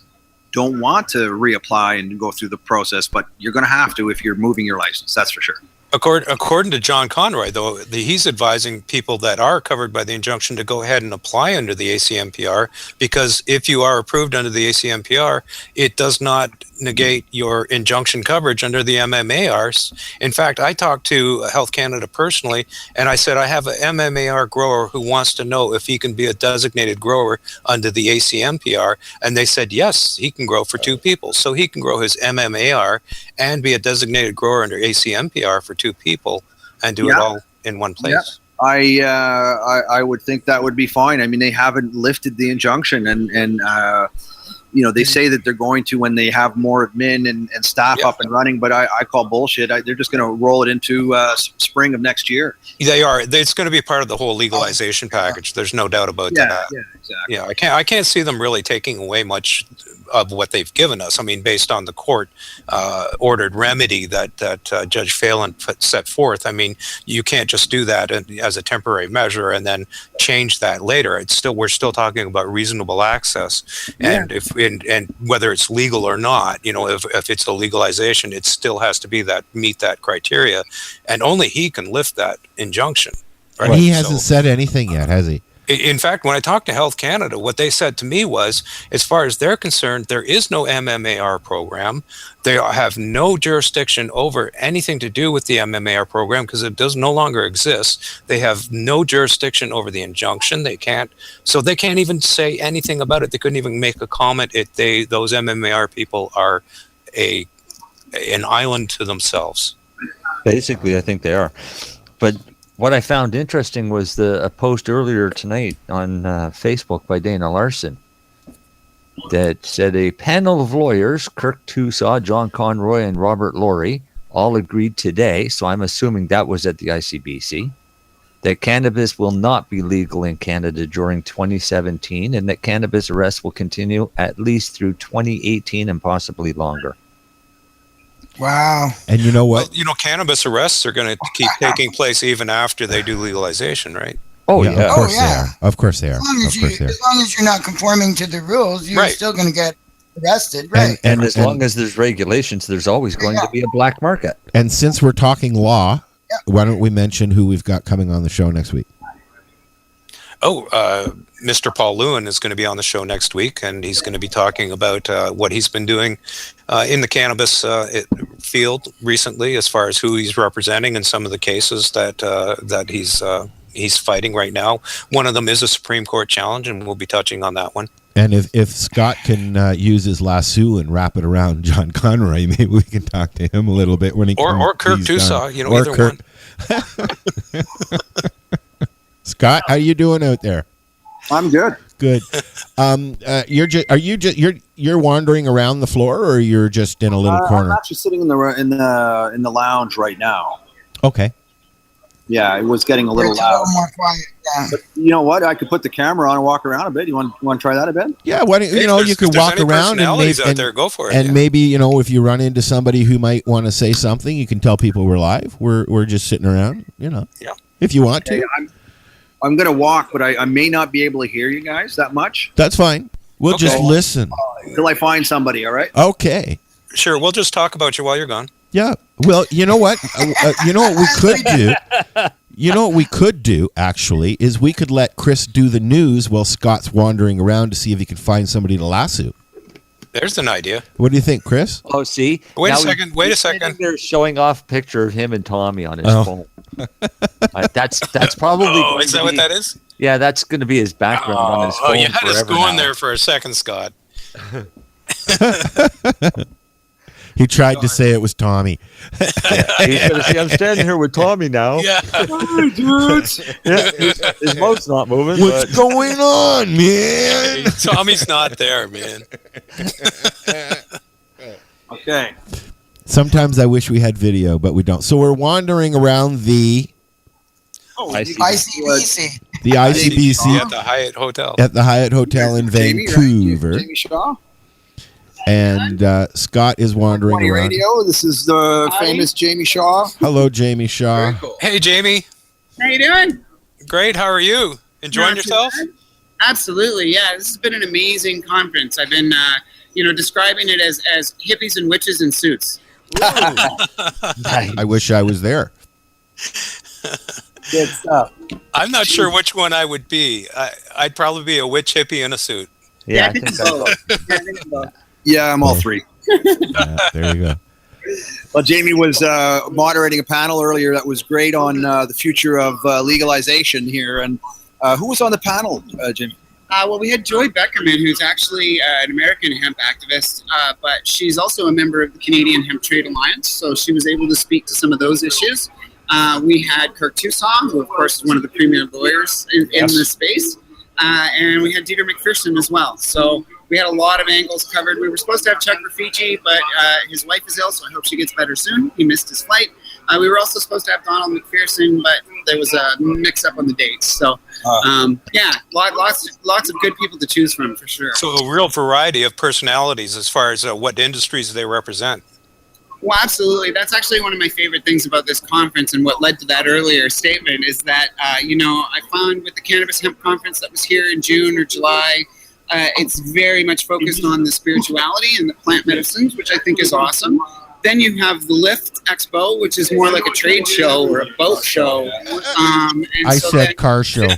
don't want to reapply and go through the process, but you're going to have to if you're moving your license. That's for sure. According to John Conroy, though, he's advising people that are covered by the injunction to go ahead and apply under the ACMPR, because if you are approved under the ACMPR, it does not negate your injunction coverage under the MMARs. In fact, I talked to Health Canada personally, and I said, I have an MMAR grower who wants to know if he can be a designated grower under the ACMPR, and they said, yes, he can grow for 2 people. So he can grow his MMAR and be a designated grower under ACMPR for 2 people and do it all in one place. Yeah. I would think that would be fine. I mean, they haven't lifted the injunction, and they say that they're going to when they have more admin and staff up and running, but I call bullshit. They're just going to roll it into spring of next year. They are. It's going to be part of the whole legalization package. There's no doubt about that. Yeah, exactly. Yeah, I can't see them really taking away much of what they've given us. I mean, based on the court ordered remedy that Judge Phelan set forth. I mean, you can't just do that as a temporary measure and then change that later. We're still talking about reasonable access, and and whether it's legal or not, if it's a legalization, it still has to be meet that criteria, and only he can lift that injunction. Right? And he hasn't said anything yet, has he? In fact, when I talked to Health Canada, what they said to me was, as far as they're concerned, there is no MMAR program. They have no jurisdiction over anything to do with the MMAR program because it does no longer exist. They have no jurisdiction over the injunction. They can't even say anything about it. They couldn't even make a comment. Those MMAR people are an island to themselves. Basically, I think they are. But what I found interesting was a post earlier tonight on Facebook by Dana Larson that said a panel of lawyers, Kirk Tusaw, John Conroy, and Robert Laurie, all agreed today, so I'm assuming that was at the ICBC, that cannabis will not be legal in Canada during 2017 and that cannabis arrests will continue at least through 2018 and possibly longer. Wow. And you know what? Well, cannabis arrests are going to keep taking place even after they do legalization, right? Oh, yeah. Of course they are. Of course they are. As long as you're not conforming to the rules, you're still going to get arrested, right? And as long as there's regulations, there's always going to be a black market. And since we're talking law, why don't we mention who we've got coming on the show next week? Mr. Paul Lewin is going to be on the show next week, and he's going to be talking about what he's been doing in the cannabis field recently, as far as who he's representing and some of the cases that he's fighting right now. One of them is a Supreme Court challenge, and we'll be touching on that one. And if Scott can use his lasso and wrap it around John Conroy, maybe we can talk to him a little bit when he comes. Or Kirk Tusaw, either one. Scott, how you doing out there? I'm good. Good. You're wandering around the floor, or you're just in a little corner? I'm actually sitting in the lounge right now. Okay. Yeah, it was getting a little loud. A little more quiet. Yeah. But you know what? I could put the camera on and walk around a bit. You want to try that a bit? Yeah. Why don't, you could walk around and maybe out there, go for it. And maybe if you run into somebody who might want to say something, you can tell people we're live. We're just sitting around. Yeah. If you want to. Yeah, I'm going to walk, but I may not be able to hear you guys that much. That's fine. We'll just listen. Until I find somebody, all right? Okay. Sure, we'll just talk about you while you're gone. Yeah. Well, you know what? You know what we could do? You know what we could do, actually, is we could let Chris do the news while Scott's wandering around to see if he can find somebody to lasso. There's an idea. What do you think, Chris? Oh, see? Wait a second. They're showing off picture of him and Tommy on his phone. That's probably. Oh, is that what that is? Yeah, that's going to be his background on his phone. Oh, you had us going now. there for a second, Scott. He tried to say it was Tommy. He's going to say, I'm standing here with Tommy now. Yeah. Hi, dudes. His mouth's not moving. What's going on, man? Tommy's not there, man. Okay. Sometimes I wish we had video, but we don't. So we're wandering around the ICBC. The ICBC at the Hyatt Hotel. At the Hyatt Hotel in Vancouver. Jamie Shaw. And Scott is wandering around. Radio. This is the famous Jamie Shaw. Hello, Jamie Shaw. Cool. Hey, Jamie. How you doing? Great. How are you? Enjoying yourself? Absolutely. Yeah, this has been an amazing conference. I've been, describing it as hippies and witches in suits. I wish I was there. Good stuff. I'm not sure which one I would be. I'd probably be a witch hippie in a suit. Yeah, I think so. Yeah, I'm all three. Yeah, there you go. Well, Jamie was moderating a panel earlier that was great on the future of legalization here. And who was on the panel, Jamie? Well, we had Joy Beckerman, who's actually an American hemp activist, but she's also a member of the Canadian Hemp Trade Alliance, so she was able to speak to some of those issues. We had Kirk Tusaw, who, of course, is one of the premier lawyers in this space, and we had Dieter McPherson as well. So we had a lot of angles covered. We were supposed to have Chuck Rafigi, but his wife is ill, so I hope she gets better soon. He missed his flight. We were also supposed to have Donald McPherson, but there was a mix-up on the dates. So, lots of good people to choose from, for sure. So a real variety of personalities as far as what industries they represent. Well, absolutely. That's actually one of my favorite things about this conference, and what led to that earlier statement is that, I found with the Cannabis Hemp Conference that was here in June or July, it's very much focused on the spirituality and the plant medicines, which I think is awesome. Then you have the Lift Expo, which is more like a trade show or a boat show. I said car show.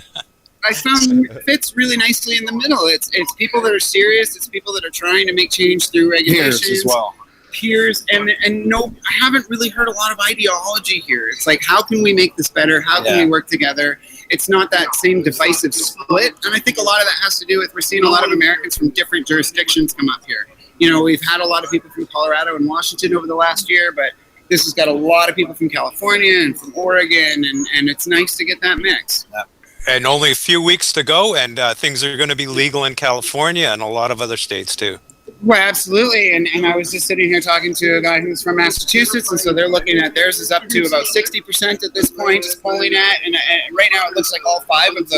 I found fits really nicely in the middle. It's people that are serious. It's people that are trying to make change through regulations. Peers as well. Peers and no, I haven't really heard a lot of ideology here. It's like, how can we make this better? How can we work together? It's not that same divisive split. And I think a lot of that has to do with, we're seeing a lot of Americans from different jurisdictions come up here. You know, we've had a lot of people from Colorado and Washington over the last year, but this has got a lot of people from California and from Oregon, and it's nice to get that mix. And only a few weeks to go, and things are going to be legal in California and a lot of other states too. Well, absolutely. And I was just sitting here talking to a guy who's from Massachusetts, and so they're looking at theirs is up to about 60% at this point, is polling at, and right now it looks like all five of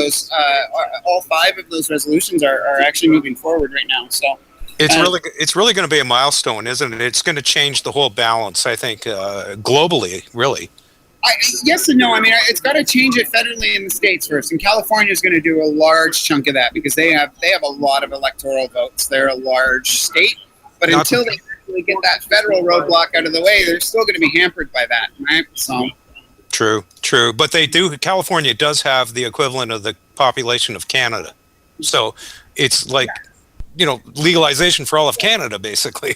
those resolutions are actually moving forward right now. So it's really going to be a milestone, isn't it? It's going to change the whole balance, I think, globally, really. Yes and no. I mean, it's got to change it federally in the states first, and California is going to do a large chunk of that because they have a lot of electoral votes. They're a large state, but until they actually get that federal roadblock out of the way, they're still going to be hampered by that, right? So true, but they do. California does have the equivalent of the population of Canada, so it's like legalization for all of Canada, basically.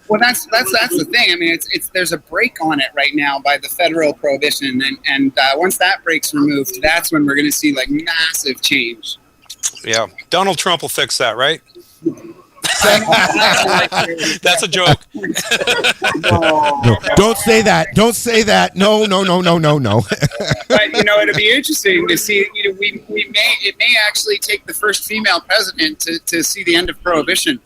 Well, that's the thing. I mean, it's there's a break on it right now by the federal prohibition, and once that break's removed, that's when we're going to see like massive change. Yeah, Donald Trump will fix that, right? That's a joke. No, don't say that. Don't say that. No. But it'll be interesting to see. It may actually take the first female president to see the end of prohibition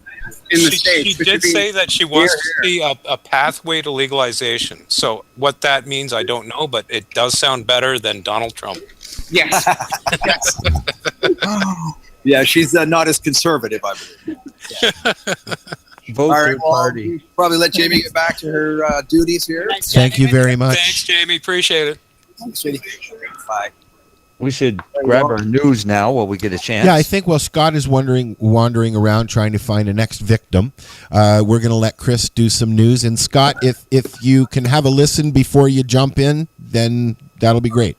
in the States. She did say that she wants to see a pathway to legalization. So what that means, I don't know, but it does sound better than Donald Trump. Yes. Yes. Yeah, she's not as conservative, I believe. Yeah. Vote all right, party. Probably let Jamie get back to her duties here. Thank you very much. Thanks, Jamie. Appreciate it. Thanks, sweetie. Bye. We should grab our news now while we get a chance. Yeah, I think while Scott is wandering around trying to find a next victim, we're going to let Chris do some news. And Scott, if you can have a listen before you jump in, then that'll be great.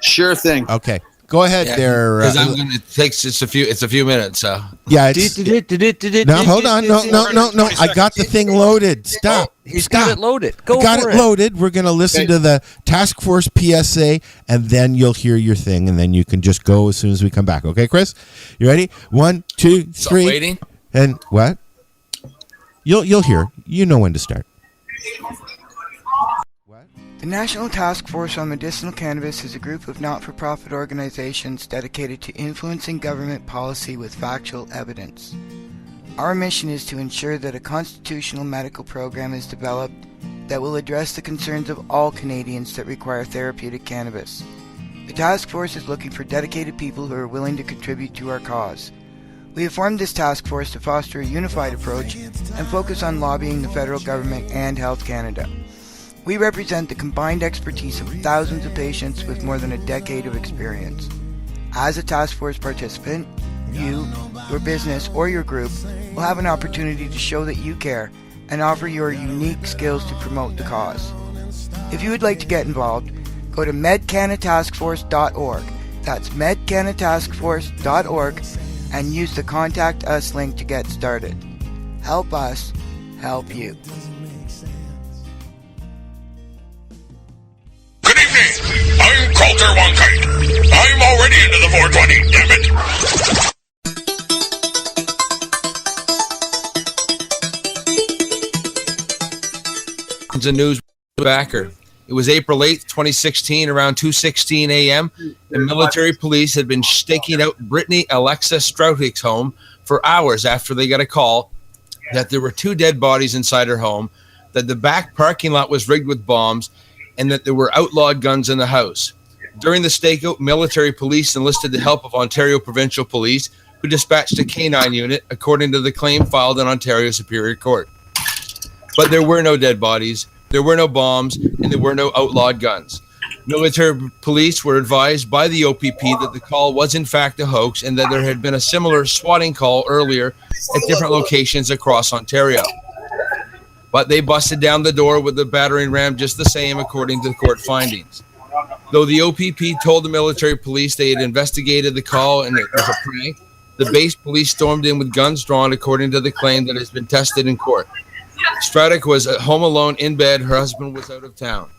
Sure thing. Okay. Go ahead there. Because it's a few minutes. Yeah. No, hold on. No. I got the thing loaded. Stop. He's got it loaded. Got it loaded. We're going to listen to the task force PSA, and then you'll hear your thing, and then you can just go as soon as we come back. Okay, Chris? You ready? 1, 2, 3. Waiting. And what? You'll hear. You know when to start. The National Task Force on Medicinal Cannabis is a group of not-for-profit organizations dedicated to influencing government policy with factual evidence. Our mission is to ensure that a constitutional medical program is developed that will address the concerns of all Canadians that require therapeutic cannabis. The task force is looking for dedicated people who are willing to contribute to our cause. We have formed this task force to foster a unified approach and focus on lobbying the federal government and Health Canada. We represent the combined expertise of thousands of patients with more than a decade of experience. As a task force participant, you, your business, or your group will have an opportunity to show that you care and offer your unique skills to promote the cause. If you would like to get involved, go to medcanataskforce.org. That's medcanataskforce.org and use the Contact Us link to get started. Help us help you. I'm Coulter Wonkite. I'm already into the 420, damn it! It's a news backer. It was April 8th, 2016, around 2:16 a.m. The military police had been staking out Brittany Alexa Stroutig's home for hours after they got a call that there were 2 dead bodies inside her home, that the back parking lot was rigged with bombs, and that there were outlawed guns in the house. During the stakeout, military police enlisted the help of Ontario Provincial Police, who dispatched a canine unit, according to the claim filed in Ontario Superior Court. But there were no dead bodies, there were no bombs, and there were no outlawed guns. Military police were advised by the OPP that the call was in fact a hoax and that there had been a similar swatting call earlier at different locations across Ontario. But they busted down the door with the battering ram just the same, according to the court findings. Though the OPP told the military police they had investigated the call and it was a prank, the base police stormed in with guns drawn, according to the claim that has been tested in court. Straddick was at home alone in bed. Her husband was out of town.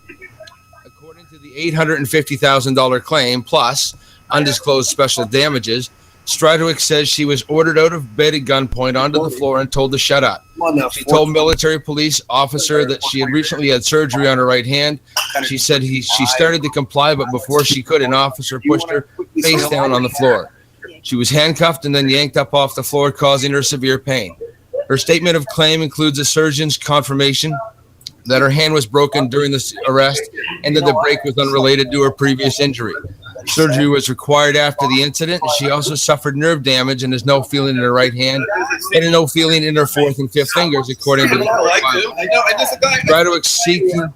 According to the $850,000 claim, plus undisclosed special damages, Stradwick says she was ordered out of bed at gunpoint onto the floor and told to shut up. She told military police officer that she had recently had surgery on her right hand. She said she started to comply, but before she could, an officer pushed her face down on the floor. She was handcuffed and then yanked up off the floor, causing her severe pain. Her statement of claim includes a surgeon's confirmation that her hand was broken during the arrest and that the break was unrelated to her previous injury. Surgery was required after the incident. She also suffered nerve damage and has no feeling in her right hand and no feeling in her fourth and fifth fingers, according to the file. Stradwick is seeking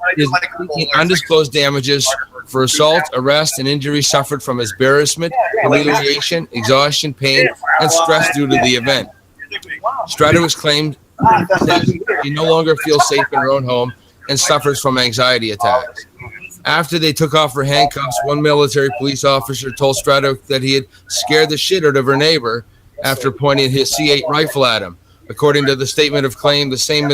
undisclosed damages for assault, arrest, and injury suffered from embarrassment, humiliation, exhaustion, pain, and stress due to the event. Stradwick's claimed that she no longer feels safe in her own home and suffers from anxiety attacks. After they took off her handcuffs, one military police officer told Stradwick that he had scared the shit out of her neighbor after pointing his C8 rifle at him. According to the statement of claim, the same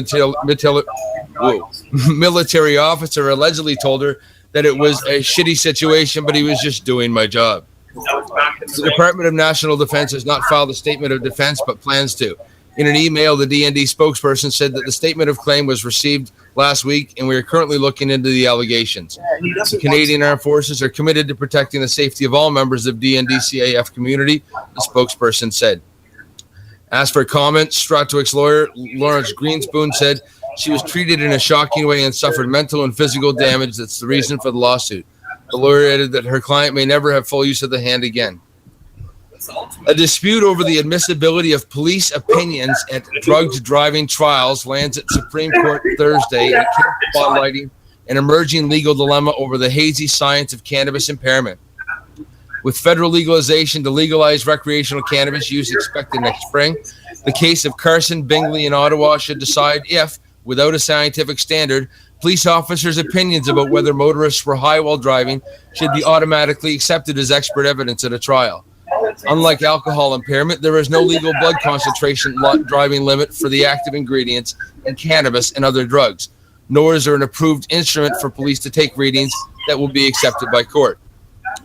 military officer allegedly told her that it was a shitty situation, but he was just doing my job. The Department of National Defense has not filed a statement of defense, but plans to. In an email, the DND spokesperson said that the statement of claim was received last week, and we are currently looking into the allegations. The Canadian Armed Forces are committed to protecting the safety of all members of DND-CAF community, the spokesperson said. As for comments, Stradwick's lawyer, Lawrence Greenspoon, said she was treated in a shocking way and suffered mental and physical damage. That's the reason for the lawsuit. The lawyer added that her client may never have full use of the hand again. A dispute over the admissibility of police opinions at drugged driving trials lands at Supreme Court Thursday, spotlighting an emerging legal dilemma over the hazy science of cannabis impairment. With federal legalization to legalize recreational cannabis use expected next spring, the case of Carson Bingley in Ottawa should decide if, without a scientific standard, police officers' opinions about whether motorists were high while driving should be automatically accepted as expert evidence at a trial. Unlike alcohol impairment, there is no legal blood concentration driving limit for the active ingredients in cannabis and other drugs, nor is there an approved instrument for police to take readings that will be accepted by court.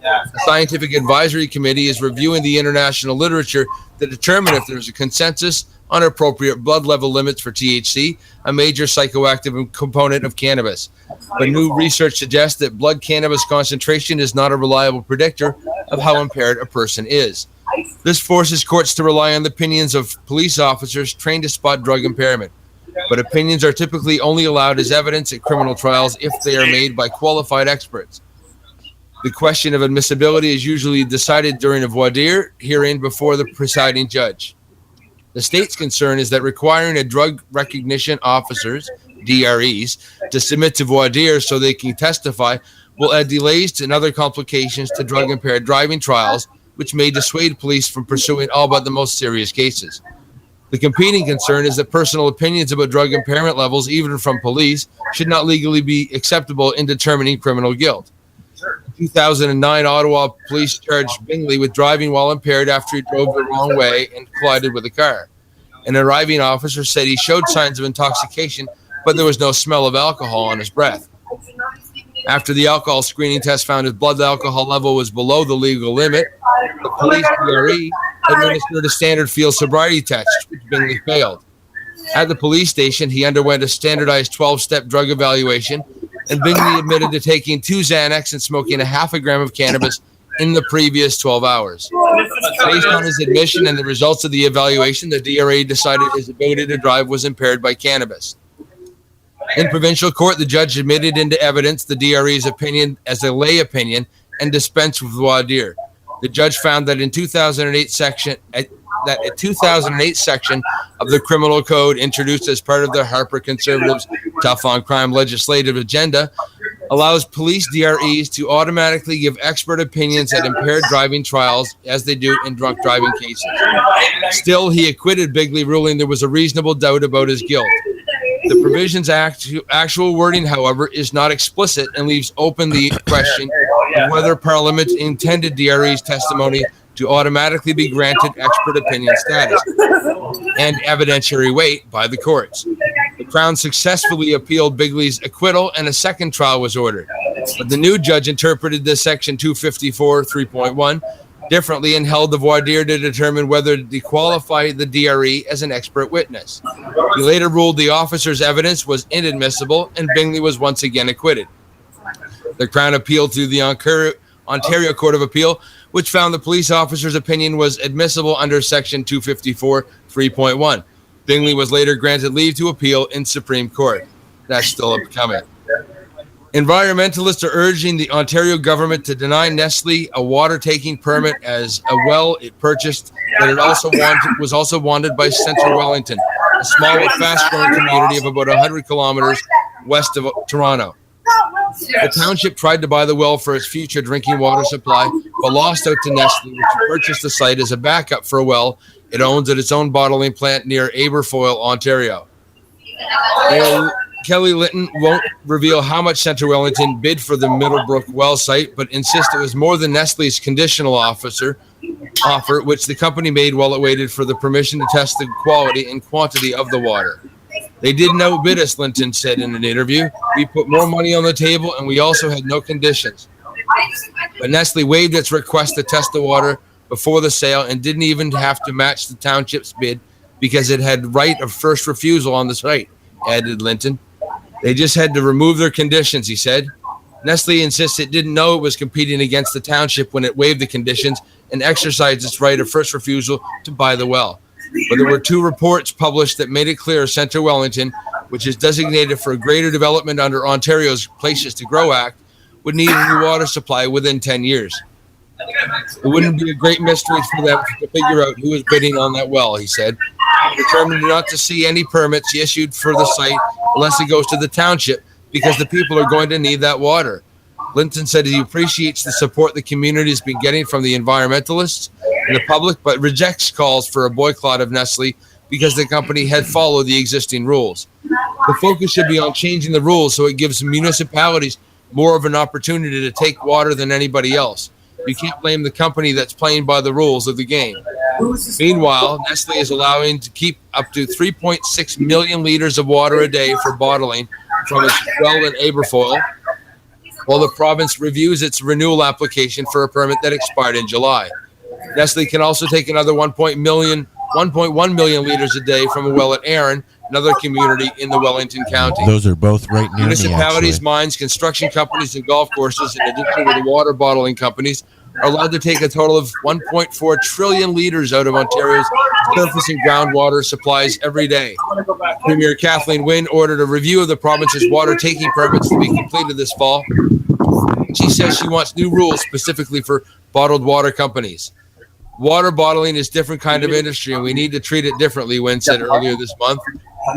The Scientific Advisory Committee is reviewing the international literature to determine if there is a consensus on appropriate blood level limits for THC, a major psychoactive component of cannabis. But new research suggests that blood cannabis concentration is not a reliable predictor of how impaired a person is. This forces courts to rely on the opinions of police officers trained to spot drug impairment. But opinions are typically only allowed as evidence at criminal trials if they are made by qualified experts. The question of admissibility is usually decided during a voir dire hearing before the presiding judge. The state's concern is that requiring a drug recognition officers, DREs, to submit to voir dire so they can testify will add delays and other complications to drug-impaired driving trials, which may dissuade police from pursuing all but the most serious cases. The competing concern is that personal opinions about drug impairment levels, even from police, should not legally be acceptable in determining criminal guilt. In 2009, Ottawa police charged Bingley with driving while impaired after he drove the wrong way and collided with a car. An arriving officer said he showed signs of intoxication, but there was no smell of alcohol on his breath. After the alcohol screening test found his blood alcohol level was below the legal limit, the police DRE administered a standard field sobriety test, which Bingley failed. At the police station, he underwent a standardized 12-step drug evaluation, and Bingley admitted to taking 2 Xanax and smoking a half a gram of cannabis in the previous 12 hours. Based on his admission and the results of the evaluation, the DRA decided his ability to drive was impaired by cannabis. In provincial court, the judge admitted into evidence the DRE's opinion as a lay opinion and dispensed with voir dire. The judge found that a 2008 section of the criminal code introduced as part of the Harper Conservatives' tough on crime legislative agenda allows police DREs to automatically give expert opinions at impaired driving trials as they do in drunk driving cases. Still, he acquitted Bingley, ruling there was a reasonable doubt about his guilt. The provision's actual wording, however, is not explicit and leaves open the question of whether Parliament intended DRE's testimony to automatically be granted expert opinion status and evidentiary weight by the courts. The Crown successfully appealed Bigley's acquittal, and a second trial was ordered. But the new judge interpreted the Section 254 3.1 differently and held the voir dire to determine whether to dequalify the DRE as an expert witness. He later ruled the officer's evidence was inadmissible, and Bingley was once again acquitted. The Crown appealed to the Ontario Court of Appeal, which found the police officer's opinion was admissible under Section 254 3.1. Bingley was later granted leave to appeal in Supreme Court. That's still upcoming. Environmentalists are urging the Ontario government to deny Nestle a water-taking permit as a well it purchased that was also wanted by Central Wellington, a small but fast-growing community of about 100 kilometers west of Toronto. The township tried to buy the well for its future drinking water supply, but lost out to Nestle, which purchased the site as a backup for a well it owns at its own bottling plant near Aberfoyle, Ontario. Kelly Litton won't reveal how much Central Wellington bid for the Middlebrook well site, but insists it was more than Nestle's conditional offer, which the company made while it waited for the permission to test the quality and quantity of the water. They didn't outbid us, Linton said in an interview. We put more money on the table, and we also had no conditions. But Nestle waived its request to test the water before the sale and didn't even have to match the township's bid because it had right of first refusal on the site, added Linton. They just had to remove their conditions, he said. Nestle insists it didn't know it was competing against the township when it waived the conditions and exercised its right of first refusal to buy the well. But there were two reports published that made it clear Central Wellington, which is designated for greater development under Ontario's Places to Grow Act, would need a new water supply within 10 years. It wouldn't be a great mystery for them to figure out who is bidding on that well, he said. Determined not to see any permits issued for the site unless it goes to the township because the people are going to need that water. Linton said he appreciates the support the community has been getting from the environmentalists and the public, but rejects calls for a boycott of Nestle because the company had followed the existing rules. The focus should be on changing the rules so it gives municipalities more of an opportunity to take water than anybody else. You can't blame the company that's playing by the rules of the game. Meanwhile, Nestle is allowing to keep up to 3.6 million liters of water a day for bottling from its well in Aberfoyle, while the province reviews its renewal application for a permit that expired in July. Nestle can also take another 1.1 million liters a day from a well at Erin, another community in the Wellington County. Those are both right near me, Municipalities, actually. Mines, construction companies, and golf courses, in addition to the water bottling companies, are allowed to take a total of 1.4 trillion liters out of Ontario's surface and groundwater supplies every day. Premier Kathleen Wynne ordered a review of the province's water-taking permits to be completed this fall. She says she wants new rules specifically for bottled water companies. Water bottling is a different kind of industry, and we need to treat it differently, Wynne said earlier this month.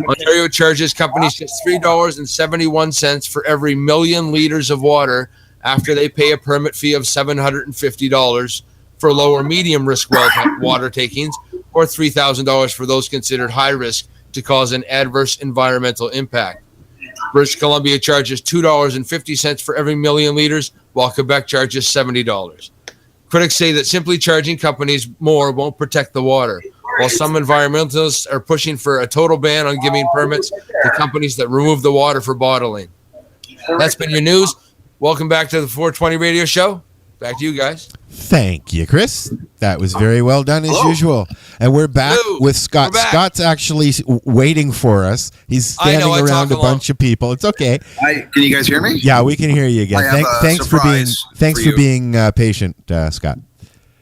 Ontario charges companies just $3.71 for every million liters of water after they pay a permit fee of $750 for low or medium risk well water takings, or $3,000 for those considered high risk to cause an adverse environmental impact. British Columbia charges $2.50 for every million liters, while Quebec charges $70. Critics say that simply charging companies more won't protect the water, while some environmentalists are pushing for a total ban on giving permits to companies that remove the water for bottling. That's been your news. Welcome back to the 420 Radio Show. Back to you guys. Thank you, Chris. That was very well done as usual. And we're back with Scott. Scott's actually waiting for us. He's standing around a bunch of people. It's okay. Can you guys hear me? Yeah, we can hear you again. Thanks for being patient, Scott.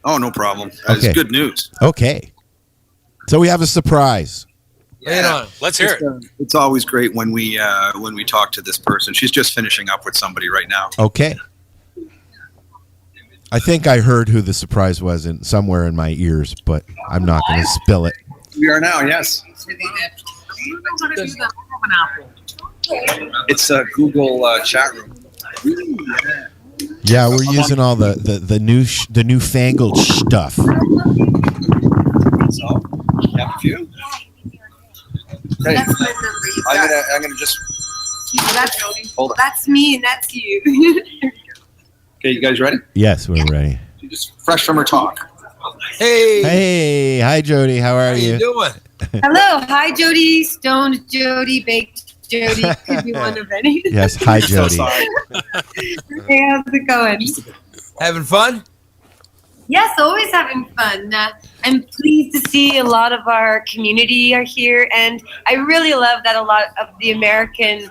Oh, no problem. It's good news. Okay. So we have a surprise. Yeah, let's hear it. It's always great when we talk to this person. She's just finishing up with somebody right now. Okay. I think I heard who the surprise was somewhere in my ears, but I'm not going to spill it. We are now, yes. It's a Google chat room. Yeah, we're using all the newfangled stuff. So, have a few. Hey, I'm gonna just hold it. That's me and that's you. Okay, you guys ready? Yes, we're ready. Just fresh from her talk. Hey, hi Jody. How are you? doing? Hello, hi Jody, stoned Jody, baked Jody. Could be one of any. Yes, hi Jody. Hey, how's it going? Having fun? Yes, always having fun. I'm pleased to see a lot of our community are here, and I really love that a lot of the American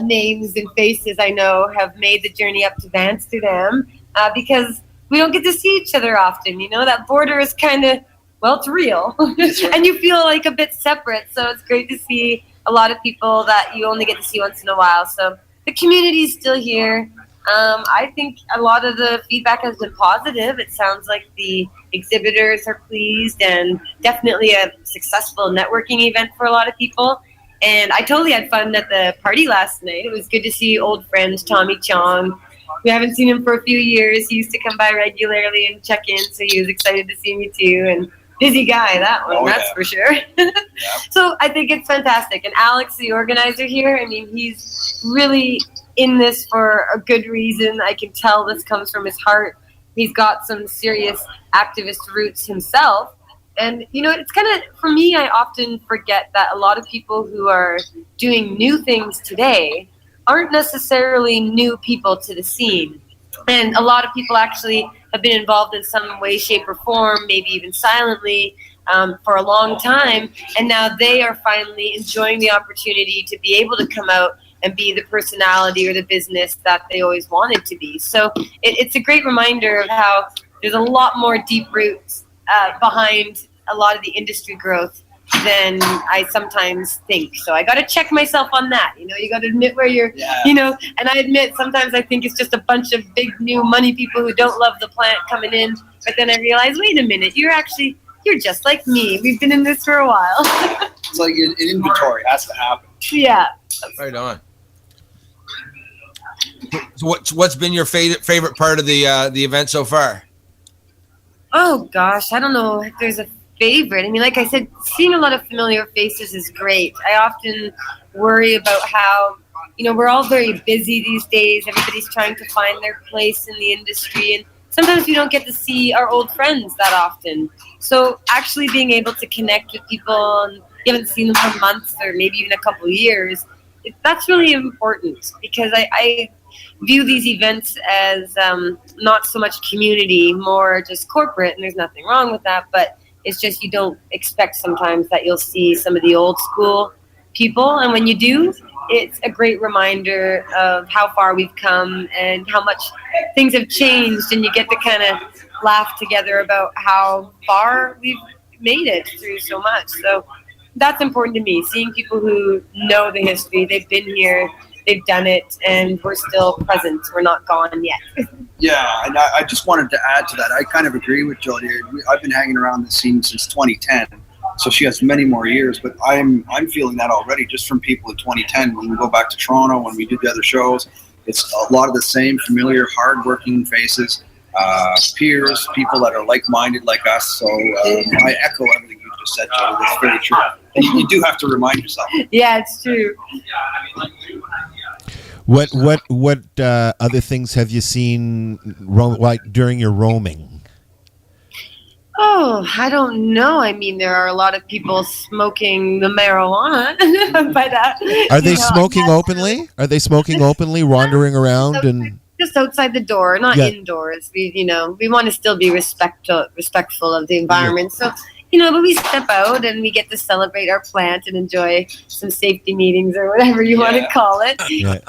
names and faces I know have made the journey up to Amsterdam because we don't get to see each other often. You know, that border is kind of, well, it's real. And you feel like a bit separate. So it's great to see a lot of people that you only get to see once in a while. So the community is still here. I think a lot of the feedback has been positive. It sounds like the exhibitors are pleased and definitely a successful networking event for a lot of people. And I totally had fun at the party last night. It was good to see old friend Tommy Chong. We haven't seen him for a few years. He used to come by regularly and check in, so he was excited to see me too. And busy guy, that one, that's for sure. So I think it's fantastic. And Alex, the organizer here, I mean, he's really in this for a good reason. I can tell this comes from his heart. He's got some serious activist roots himself. And, you know, it's kind of, for me, I often forget that a lot of people who are doing new things today aren't necessarily new people to the scene. And a lot of people actually have been involved in some way, shape, or form, maybe even silently, for a long time. And now they are finally enjoying the opportunity to be able to come out and be the personality or the business that they always wanted to be. So it's a great reminder of how there's a lot more deep roots behind a lot of the industry growth than I sometimes think. So I got to check myself on that. You know, you got to admit where you're, you know, and I admit sometimes I think it's just a bunch of big new money people who don't love the plant coming in. But then I realize, wait a minute, you're just like me. We've been in this for a while. It's like an inventory has to happen. Yeah. Right on. So what's been your favorite part of the event so far? Oh gosh, I don't know if there's a favorite. I mean, like I said, seeing a lot of familiar faces is great. I often worry about how, you know, we're all very busy these days. Everybody's trying to find their place in the industry, and sometimes we don't get to see our old friends that often. So actually being able to connect with people and you haven't seen them for months or maybe even a couple of years, that's really important because I view these events as not so much community, more just corporate, and there's nothing wrong with that, but it's just you don't expect sometimes that you'll see some of the old school people, and when you do, it's a great reminder of how far we've come and how much things have changed, and you get to kind of laugh together about how far we've made it through so much. So that's important to me, seeing people who know the history, they've been here, they've done it, and we're still present. We're not gone yet. Yeah, and I just wanted to add to that. I kind of agree with Jody. I've been hanging around the scene since 2010, so she has many more years. But I'm feeling that already just from people in 2010. When we go back to Toronto, when we do the other shows, it's a lot of the same familiar, hardworking faces, peers, people that are like-minded like us. So I echo everything you just said, Jody. That's very true. And you do have to remind yourself. Yeah, it's true. What other things have you seen like during your roaming? Oh, I don't know. I mean, there are a lot of people smoking the marijuana, but are they smoking openly? Are they smoking openly, wandering around and just outside the door, not indoors? We want to still be respectful of the environment. So. But we step out and we get to celebrate our plant and enjoy some safety meetings or whatever you want to call it. Yeah.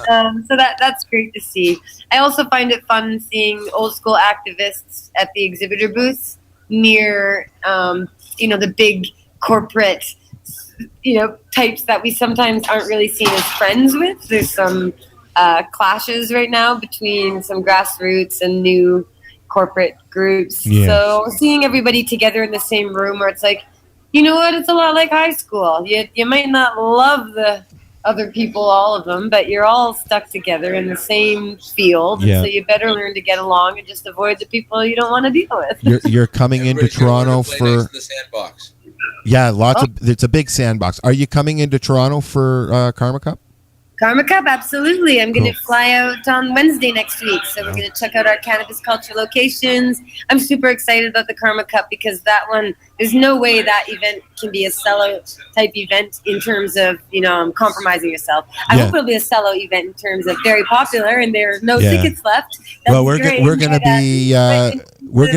So that's great to see. I also find it fun seeing old school activists at the exhibitor booths near, the big corporate, types that we sometimes aren't really seen as friends with. There's some clashes right now between some grassroots and new corporate groups. Yeah. So seeing everybody together in the same room where it's like, you know what, it's a lot like high school. You might not love the other people, all of them, but you're all stuck together in the same field. Yeah. And so you better learn to get along and just avoid the people you don't want to deal with. You're coming into Toronto for the sandbox. Yeah, it's a big sandbox. Are you coming into Toronto for Karma Cup? Karma Cup, absolutely. I'm going to fly out on Wednesday next week. So we're going to check out our cannabis culture locations. I'm super excited about the Karma Cup because that one, there's no way that event can be a sellout type event in terms of, compromising yourself. I hope it'll be a sellout event in terms of very popular and there are no tickets left. Well, we're going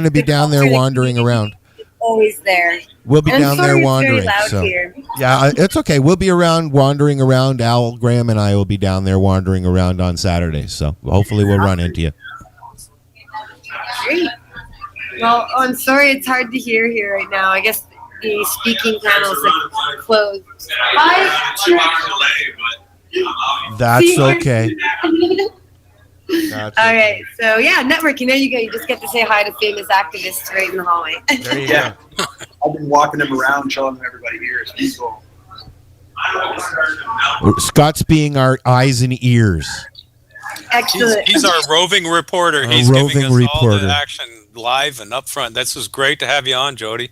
to be down there wandering around. Always there. We'll be down there wandering. Here. Yeah, it's okay. We'll be wandering around. Al Graham and I will be down there wandering around on Saturday. So hopefully we'll run into you. Great. Well, I'm sorry it's hard to hear here right now. I guess the speaking panels are closed. That's okay. All right, so networking. There you go. You just get to say hi to famous activists right in the hallway. There you go. I've been walking them around, showing everybody here. It's peaceful. Scott's being our eyes and ears. Excellent. He's our roving reporter. He's giving us all the action live and up front. This was great to have you on, Jody.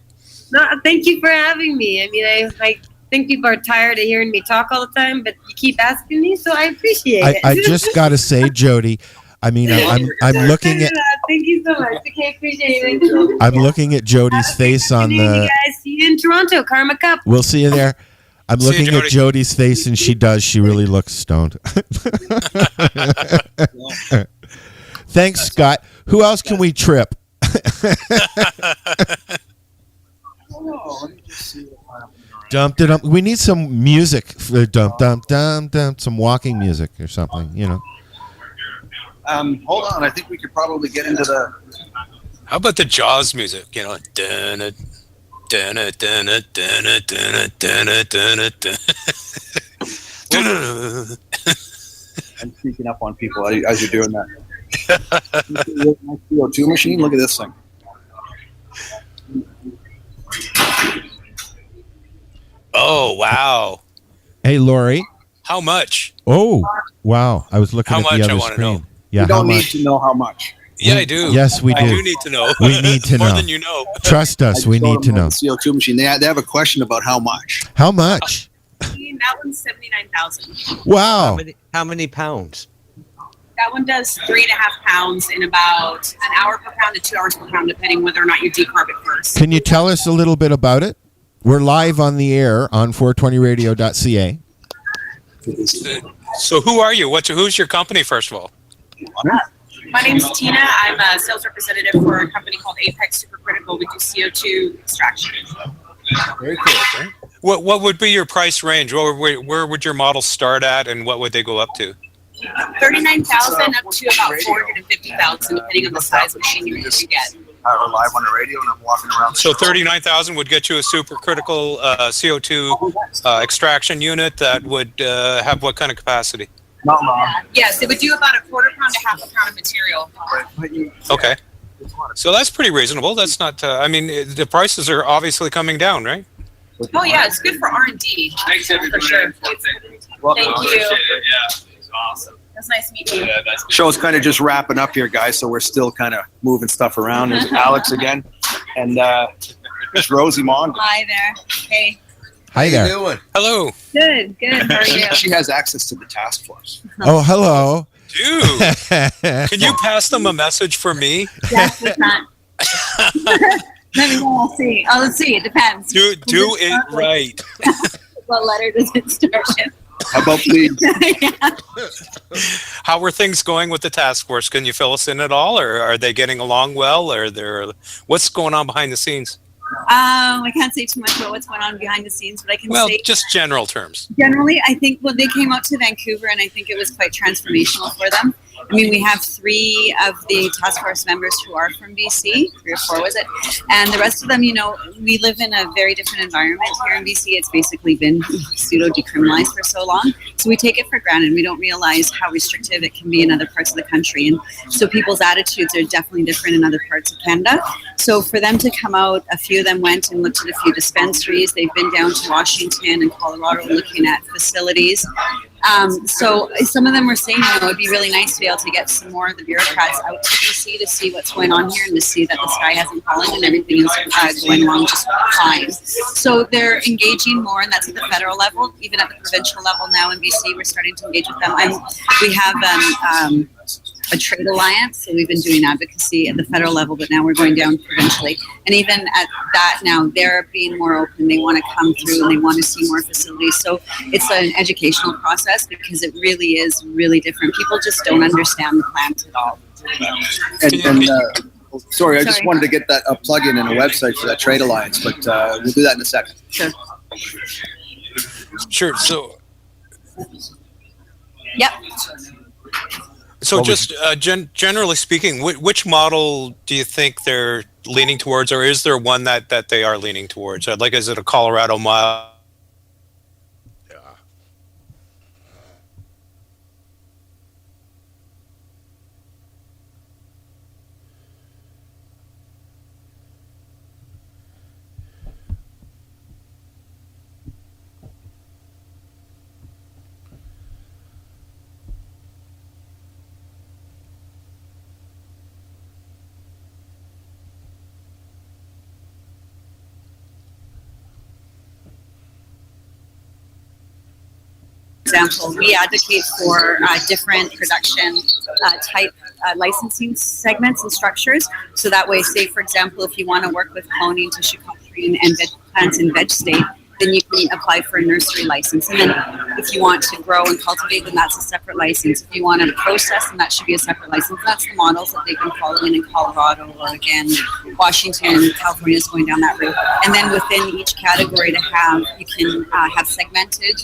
No, thank you for having me. I mean, I think people are tired of hearing me talk all the time, but you keep asking me, so I appreciate it. I just got to say, Jody, I mean, I'm looking at. Thank you so much. I can't appreciate it. I'm looking at Jody's face on the. You guys, see you in Toronto, Karma Cup. We'll see you there. I'm looking at Jody's face, and she really looks stoned. Thanks, Scott. Who else can we trip? Dump. We need some music. Some walking music or something. Hold on. I think we could probably get into the. How about the Jaws music? I'm sneaking up on people as you're doing that. My CO2 machine. Look at this thing. Oh, wow. Hey, Lori. How much? Oh, wow. I was looking at the other screen. Know. Yeah, you don't need to know how much. Yeah, I do. Yes, we do. I do need to know. We need to know. More than you know. Trust us. We need to know. CO2 machine. They have a question about how much. How much? That one's 79,000. Wow. How many pounds? That one does 3.5 pounds in about an hour per pound to 2 hours per pound, depending whether or not you decarb it first. Can you tell us a little bit about it? We're live on the air on 420radio.ca. So who are you? Who's your company, first of all? My name's Tina. I'm a sales representative for a company called Apex Supercritical. We do CO2 extraction. Very cool. What would be your price range? Where would your models start at, and what would they go up to? 39,000 up to about 450,000, depending on the size machine you get. We're live on the radio, and I'm walking around. So 39,000 would get you a supercritical CO2 extraction unit that would have what kind of capacity? Not long. Yes, it would do about a quarter pound to half a pound of material. Okay. So that's pretty reasonable. That's not. The prices are obviously coming down, right? Oh yeah, it's good for R&D. Thanks for sure. Thank you. Yeah, awesome. That's nice to meet you. Show's kind of just wrapping up here, guys. So we're still kind of moving stuff around. There's Alex again, and there's Rosie Mond. Hi there. Hey. Hi there. How you doing? Hello. Good. How are you? She has access to the task force. Oh, hello. Dude, can you pass them a message for me? Yes, we can. Let me know. I'll see. Let's see. It depends. Do it right. What letter does it start with? How about please? How are things going with the task force? Can you fill us in at all, or are they getting along well, or what's going on behind the scenes? I can't say too much about what's going on behind the scenes, but I can say just general terms. Generally, I think they came out to Vancouver, and I think it was quite transformational for them. I mean, we have 3 of the task force members who are from BC, 3 or 4 was it? And the rest of them, we live in a very different environment here in BC. It's basically been pseudo-decriminalized for so long. So we take it for granted. We don't realize how restrictive it can be in other parts of the country. And so people's attitudes are definitely different in other parts of Canada. So for them to come out, a few of them went and looked at a few dispensaries. They've been down to Washington and Colorado looking at facilities. So some of them were saying, it would be really nice to be able to get some more of the bureaucrats out to BC to see what's going on here and to see that the sky hasn't fallen and everything is going along just fine. So they're engaging more, and that's at the federal level. Even at the provincial level now in BC, we're starting to engage with them. We have a trade alliance, so we've been doing advocacy at the federal level, but now we're going down provincially. And even at that now, they're being more open. They want to come through and they want to see more facilities. So it's an educational process because it really is really different. People just don't understand the plant at all. Sorry, I just wanted to get that a plug-in and a website for that trade alliance, but we'll do that in a second. Sure. So. Yep. So just generally speaking, which model do you think they're leaning towards, or is there one that they are leaning towards? Like, is it a Colorado model? Example, we advocate for different production type licensing segments and structures. So that way, say for example, if you want to work with cloning tissue culturing and plants in veg state, then you can apply for a nursery license. And then if you want to grow and cultivate, then that's a separate license. If you want to process, then that should be a separate license. That's the models that they've been following in Colorado, Oregon, Washington, California is going down that route. And then within each category to have, you can have segmented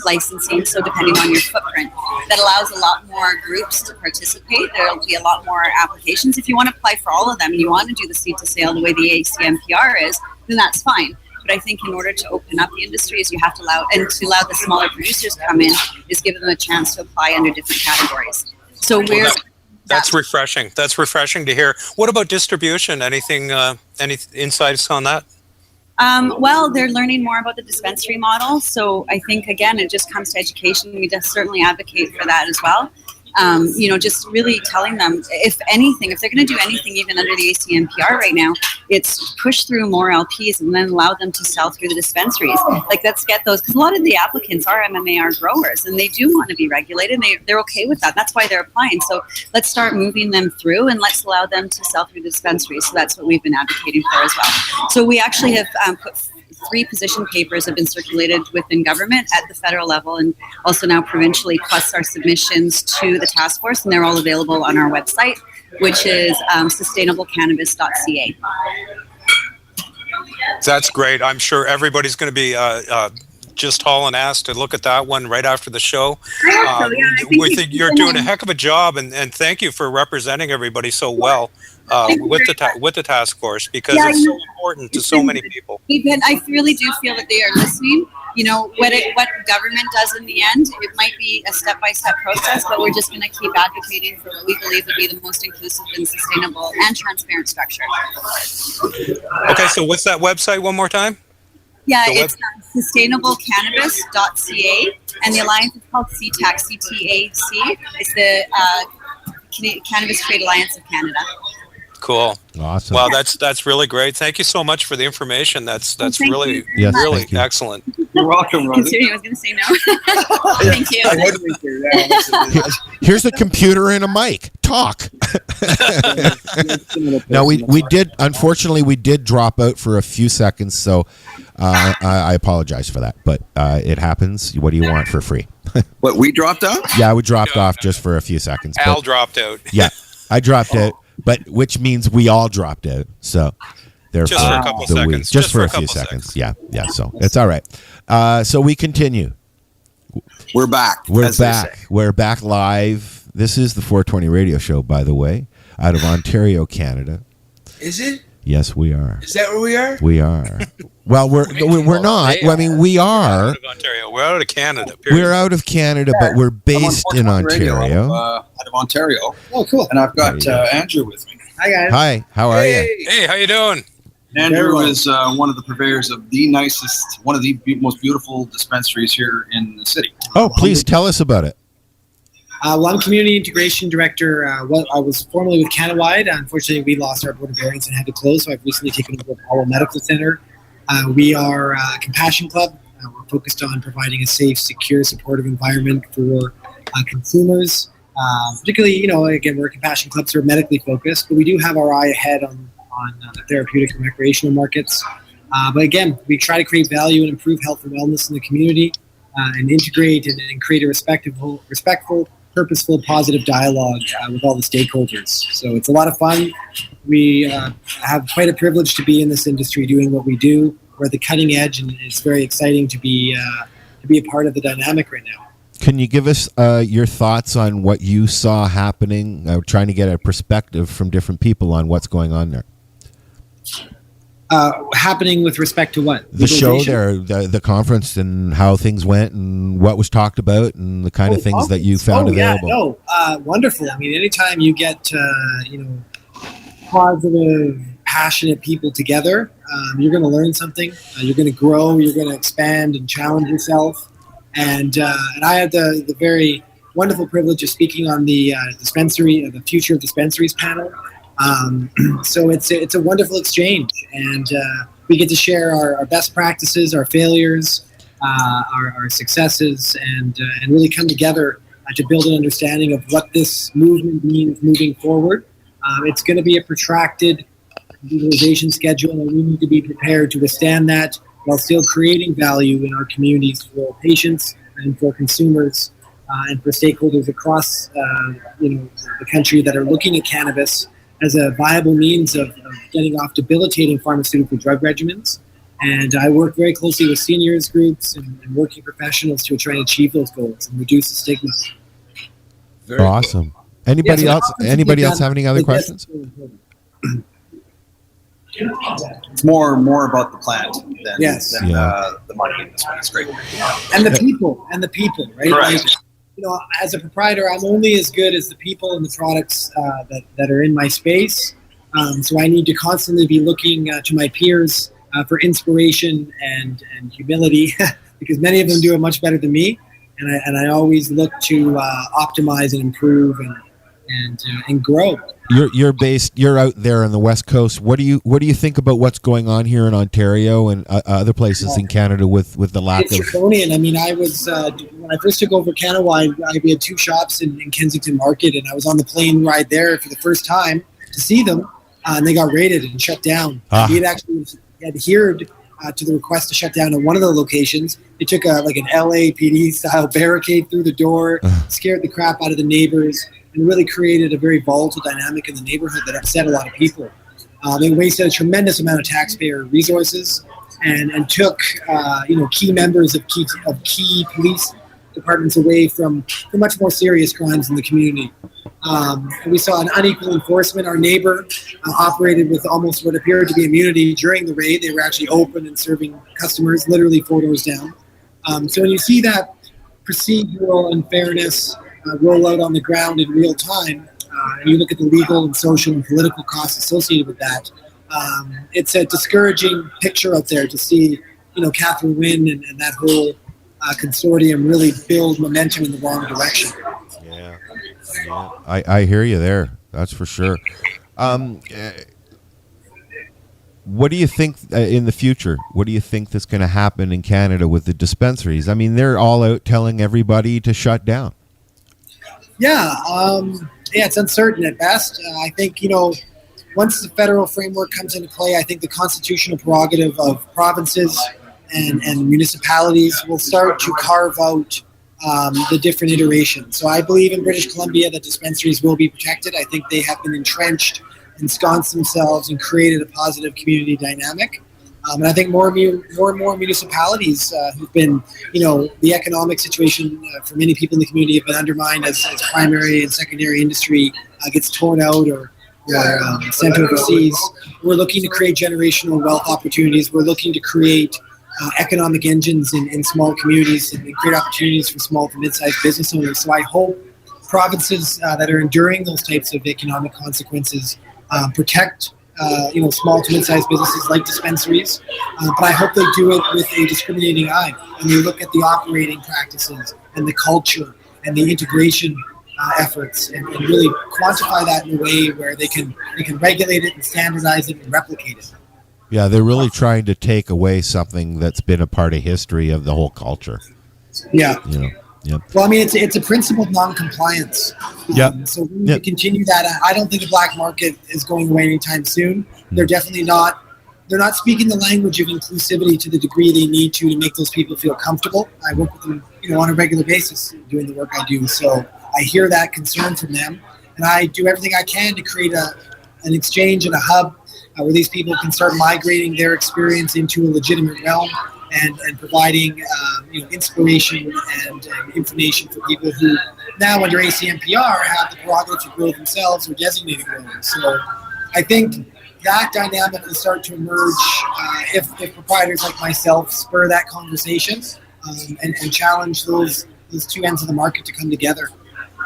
licensing, so depending on your footprint, that allows a lot more groups to participate. There'll be a lot more applications. If you want to apply for all of them and you want to do the seed to sale the way the ACMPR is, then that's fine. But I think in order to open up the industry is you have to allow the smaller producers come in, is give them a chance to apply under different categories. So that's refreshing. That's refreshing to hear. What about distribution? Anything, any insights on that? Well, they're learning more about the dispensary model. So I think, again, it just comes to education. We just certainly advocate for that as well. Just really telling them, if anything, if they're going to do anything, even under the ACMPR right now, it's push through more LPs and then allow them to sell through the dispensaries. Like, let's get those, because a lot of the applicants are MMAR growers and they do want to be regulated. And they're okay with that. That's why they're applying. So let's start moving them through and let's allow them to sell through dispensaries. So that's what we've been advocating for as well. So we actually have put 3 position papers have been circulated within government at the federal level and also now provincially, plus our submissions to the task force, and they're all available on our website, which is sustainablecannabis.ca. That's great. I'm sure everybody's going to be just hauling ass to look at that one right after the show. We think you're doing a heck of a job, and thank you for representing everybody so well with the task force, because it's so important to so many people. I really do feel that they are listening. What government does in the end, it might be a step-by-step process, but we're just going to keep advocating for what we believe would be the most inclusive and sustainable and transparent structure. Okay, so what's that website one more time? Yeah, it's sustainablecannabis.ca, and the alliance is called CTAC, C-T-A-C. It's the Cannabis Trade Alliance of Canada. Cool. Awesome. Wow, that's really great. Thank you so much for the information. That's really really excellent. You're welcome, Ron. Considering I was going to say no. Thank you. Here's a computer and a mic. Talk. No, we did. Unfortunately, we did drop out for a few seconds, so I apologize for that. But it happens. What do you want for free? What, we dropped out? Yeah, we dropped off just for a few seconds. Al dropped out. Yeah, I dropped out, but which means we all dropped out. So therefore, just for a couple seconds. Just for a few seconds. Yeah. So it's all right. So we continue. We're back. We're back. We're back live. This is the 420 Radio Show, by the way, out of Ontario, Canada. Is it? Yes, we are. Is that where we are? We are. Well, we're not. I mean, we are. Out of Ontario. We're out of Canada. Period. We're out of Canada, but we're based in Ontario. Out of Ontario. Oh, cool. And I've got Andrew with me. Hi, guys. Hi. How are you? Hey, how you doing? Andrew is one of the purveyors of one of the most beautiful dispensaries here in the city. Oh, please tell us about it. Well, I'm community integration director. I was formerly with Canada-wide. Unfortunately, we lost our board of variants and had to close, so I've recently taken over Apollo Medical Center. We are a compassion club. We're focused on providing a safe, secure, supportive environment for consumers. Particularly, again, we're a compassion club, so we're medically focused, but we do have our eye ahead on the therapeutic and recreational markets. But again, we try to create value and improve health and wellness in the community and integrate and create a respectful, purposeful, positive dialogue with all the stakeholders. So it's a lot of fun. We have quite a privilege to be in this industry doing what we do. We're at the cutting edge, and it's very exciting to be a part of the dynamic right now. Can you give us your thoughts on what you saw happening, trying to get a perspective from different people on what's going on there? Happening with respect to what? The show there, the conference, and how things went, and what was talked about, and the kind of things that you found available. Wonderful. I mean, anytime you get positive, passionate people together, you're going to learn something. You're going to grow. You're going to expand and challenge yourself. And I had the very wonderful privilege of speaking on the the Future of Dispensaries panel. So it's a wonderful exchange, and we get to share our best practices, our failures, our successes, and really come together to build an understanding of what this movement means moving forward. It's going to be a protracted legalization schedule, and we need to be prepared to withstand that while still creating value in our communities for patients and for consumers and for stakeholders across the country that are looking at cannabis as a viable means of getting off debilitating pharmaceutical drug regimens. And I work very closely with seniors groups and working professionals to try and achieve those goals and reduce the stigma. Very awesome. Cool. Anybody else have any other questions? It's more about the plant than the money in this one. It's great. And the people, right? Correct. Like, as a proprietor, I'm only as good as the people and the products that are in my space. So I need to constantly be looking to my peers for inspiration and humility, because many of them do it much better than me. And I always look to optimize and improve and grow. You're out there on the West Coast. What do you think about what's going on here in Ontario and other places in Canada with the lack of? It's draconian. I mean, I was when I first took over Canada, we had 2 shops in Kensington Market, and I was on the plane ride there for the first time to see them, and they got raided and shut down. We had actually adhered to the request to shut down at one of the locations. They took an LAPD style barricade through the door, scared the crap out of the neighbors, and really created a very volatile dynamic in the neighborhood that upset a lot of people. They wasted a tremendous amount of taxpayer resources and took key members of key police departments away from much more serious crimes in the community. We saw an unequal enforcement. Our neighbor operated with almost what appeared to be immunity during the raid. They were actually open and serving customers literally 4 doors down. So when you see that procedural unfairness roll out on the ground in real time, and you look at the legal and social and political costs associated with that, it's a discouraging picture out there to see, Catherine Wynne and that whole consortium really build momentum in the wrong direction. Yeah. I hear you there. That's for sure. What do you think in the future? What do you think that's going to happen in Canada with the dispensaries? I mean, they're all out telling everybody to shut down. Yeah, it's uncertain at best. I think, once the federal framework comes into play, I think the constitutional prerogative of provinces and municipalities will start to carve out the different iterations. So I believe in British Columbia that dispensaries will be protected. I think they have been entrenched, ensconced themselves, and created a positive community dynamic. And I think more and more municipalities who've been, the economic situation for many people in the community have been undermined as primary and secondary industry gets torn out or sent overseas. We're looking to create generational wealth opportunities. We're looking to create economic engines in small communities and create opportunities for small to mid-sized business owners. So I hope provinces that are enduring those types of economic consequences protect small to mid-sized businesses like dispensaries, but I hope they do it with a discriminating eye, and they look at the operating practices and the culture and the integration efforts, and really quantify that in a way where they can regulate it and standardize it and replicate it. Yeah, they're really trying to take away something that's been a part of history of the whole culture. Yeah. Yep. Well, I mean, it's a principled non-compliance. So we need to continue that. I don't think the black market is going away anytime soon. They're definitely not. They're not speaking the language of inclusivity to the degree they need to make those people feel comfortable. I work with them, on a regular basis, doing the work I do. So I hear that concern from them, and I do everything I can to create an exchange and a hub where these people can start migrating their experience into a legitimate realm and providing inspiration and information for people who now under ACMPR have the prerogative to grow themselves or designated growers. So I think that dynamic will start to emerge if proprietors like myself spur that conversation and challenge those two ends of the market to come together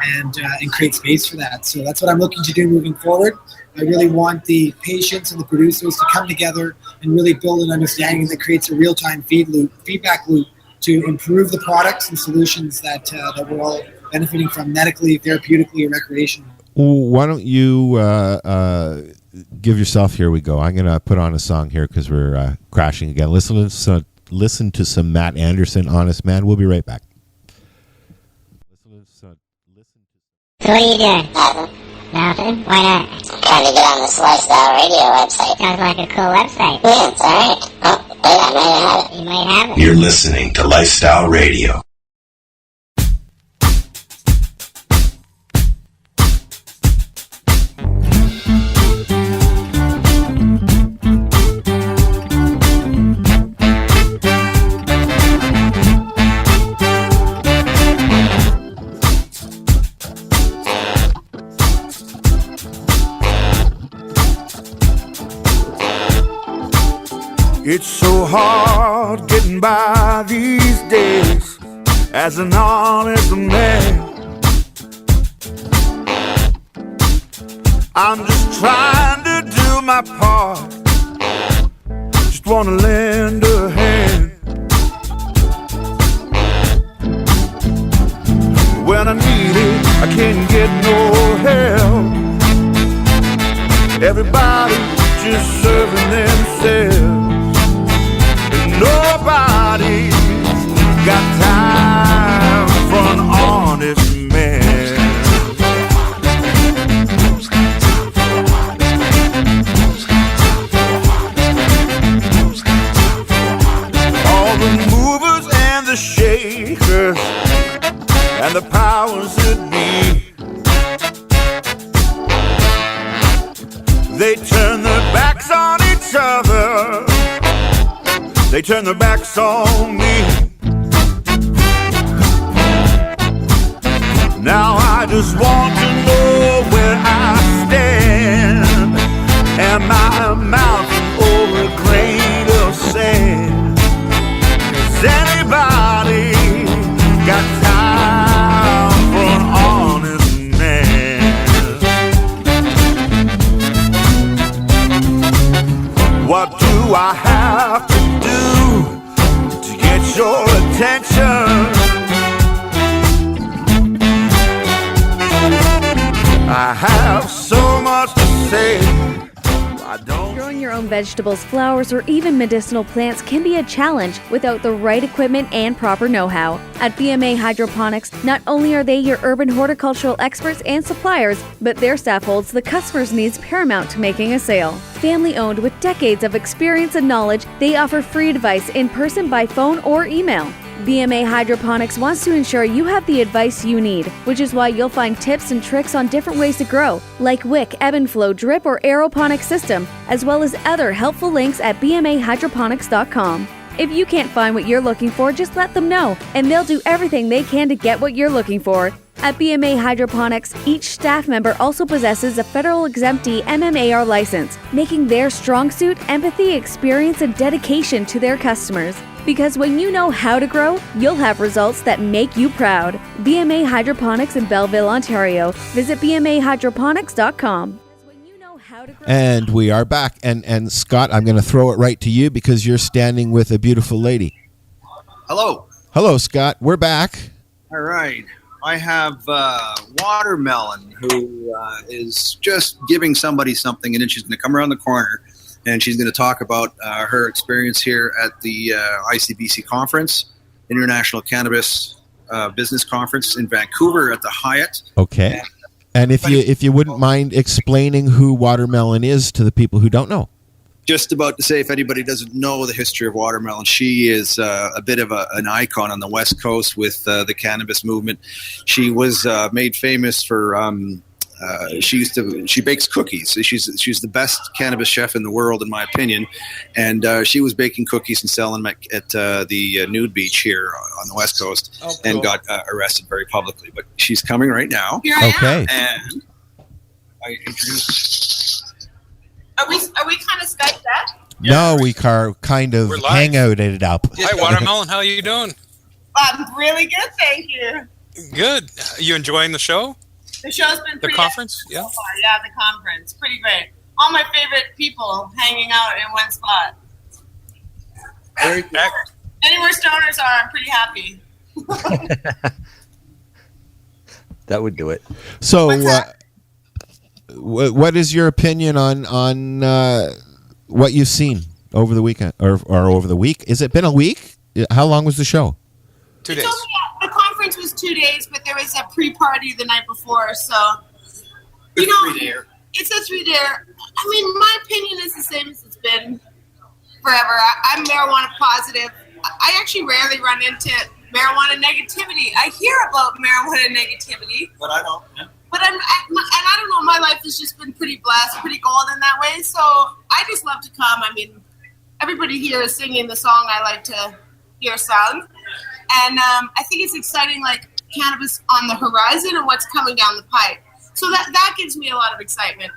and create space for that. So that's what I'm looking to do moving forward. I really want the patients and the producers to come together and really build an understanding that creates a real-time feedback loop to improve the products and solutions that we're all benefiting from medically, therapeutically, or recreationally. Why don't you give yourself, here we go. I'm going to put on a song here because we're crashing again. Listen to some Matt Andersen, Honest Man. We'll be right back. So what are you doing? Nothing? Why not? Trying to get on this Lifestyle Radio website. Sounds like a cool website. Yeah, it's alright. Oh, wait, I might have it. You might have it. You're listening to Lifestyle Radio. It's so hard getting by these days as an honest man. I'm just trying to do my part, just wanna lend a hand. When I need it, I can't get no help. Everybody just serving themselves. Nobody's got time for an honest man. All the movers and the shakers and the powers that be, they turn their backs on each other. They turn their backs on me. Now I just want to know where I stand. Am I a mountain or a grain of sand? Has anybody got time for an honest man? What do I have to get your attention? I have so much to say. Growing your own vegetables, flowers, or even medicinal plants can be a challenge without the right equipment and proper know-how. At BMA Hydroponics, not only are they your urban horticultural experts and suppliers, but their staff holds the customer's needs paramount to making a sale. Family-owned with decades of experience and knowledge, they offer free advice in person, by phone, or email. BMA Hydroponics wants to ensure you have the advice you need, which is why you'll find tips and tricks on different ways to grow, like wick, ebb and flow, drip, or aeroponic system, as well as other helpful links at bmahydroponics.com. If you can't find what you're looking for, just let them know, and they'll do everything they can to get what you're looking for. At BMA Hydroponics, each staff member also possesses a federal exemptee MMAR license, making their strong suit empathy, experience, and dedication to their customers. Because when you know how to grow, you'll have results that make you proud. BMA Hydroponics in Belleville, Ontario. Visit bmahydroponics.com. When you know how And we are back. And Scott, I'm going to throw it right to you because you're standing with a beautiful lady. Hello. Hello, Scott. We're back. All right. I have Watermelon, who is just giving somebody something, and then she's going to come around the corner, and she's going to talk about her experience here at the ICBC conference, International Cannabis Business Conference in Vancouver at the Hyatt. Okay. And if you wouldn't mind explaining who Watermelon is to the people who don't know. Just about to say, if anybody doesn't know the history of Watermelon, she is a bit of an icon on the West Coast with the cannabis movement. She was made famous for she bakes cookies. She's the best cannabis chef in the world, in my opinion. And she was baking cookies and selling them at the nude beach here on the West Coast, and got arrested very publicly. But she's coming right now. Here I am. And I introduce. Are we kind of Skyped up? No, we kind of hangouted it up. Hi, Watermelon. How are you doing? I'm really good, thank you. Good. Are you enjoying the show? The show's been pretty conference? Yeah. So far. Yeah, the conference. Pretty great. All my favorite people hanging out in one spot. Very good. Anywhere stoners are, I'm pretty happy. That would do it. So, what is your opinion on what you've seen over the weekend or over the week? Has it been a week? How long was the show? 2 days. The conference was 2 days, but there was a pre-party the night before, so you know, it's a 3-day. I mean, my opinion is the same as it's been forever. I'm marijuana positive. I actually rarely run into marijuana negativity. I hear about marijuana negativity, But I don't. Yeah. but I don't know. My life has just been pretty blessed, pretty golden that way. So I just love to come. I mean, everybody here is singing the song I like to hear sung. And I think it's exciting, like cannabis on the horizon and what's coming down the pipe. So that gives me a lot of excitement.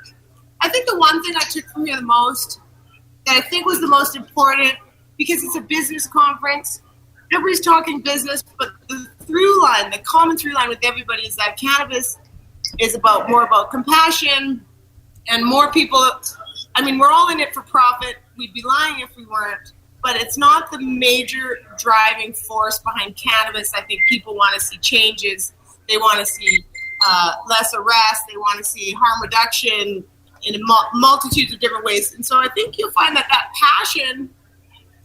I think the one thing I took from here the most, that I think was the most important, because it's a business conference, everybody's talking business, but the through line, the common through line with everybody is that cannabis is more about compassion, and more people, I mean, we're all in it for profit. We'd be lying if we weren't. But it's not the major driving force behind cannabis. I think people want to see changes. They want to see less arrests. They want to see harm reduction in multitudes of different ways. And so I think you'll find that passion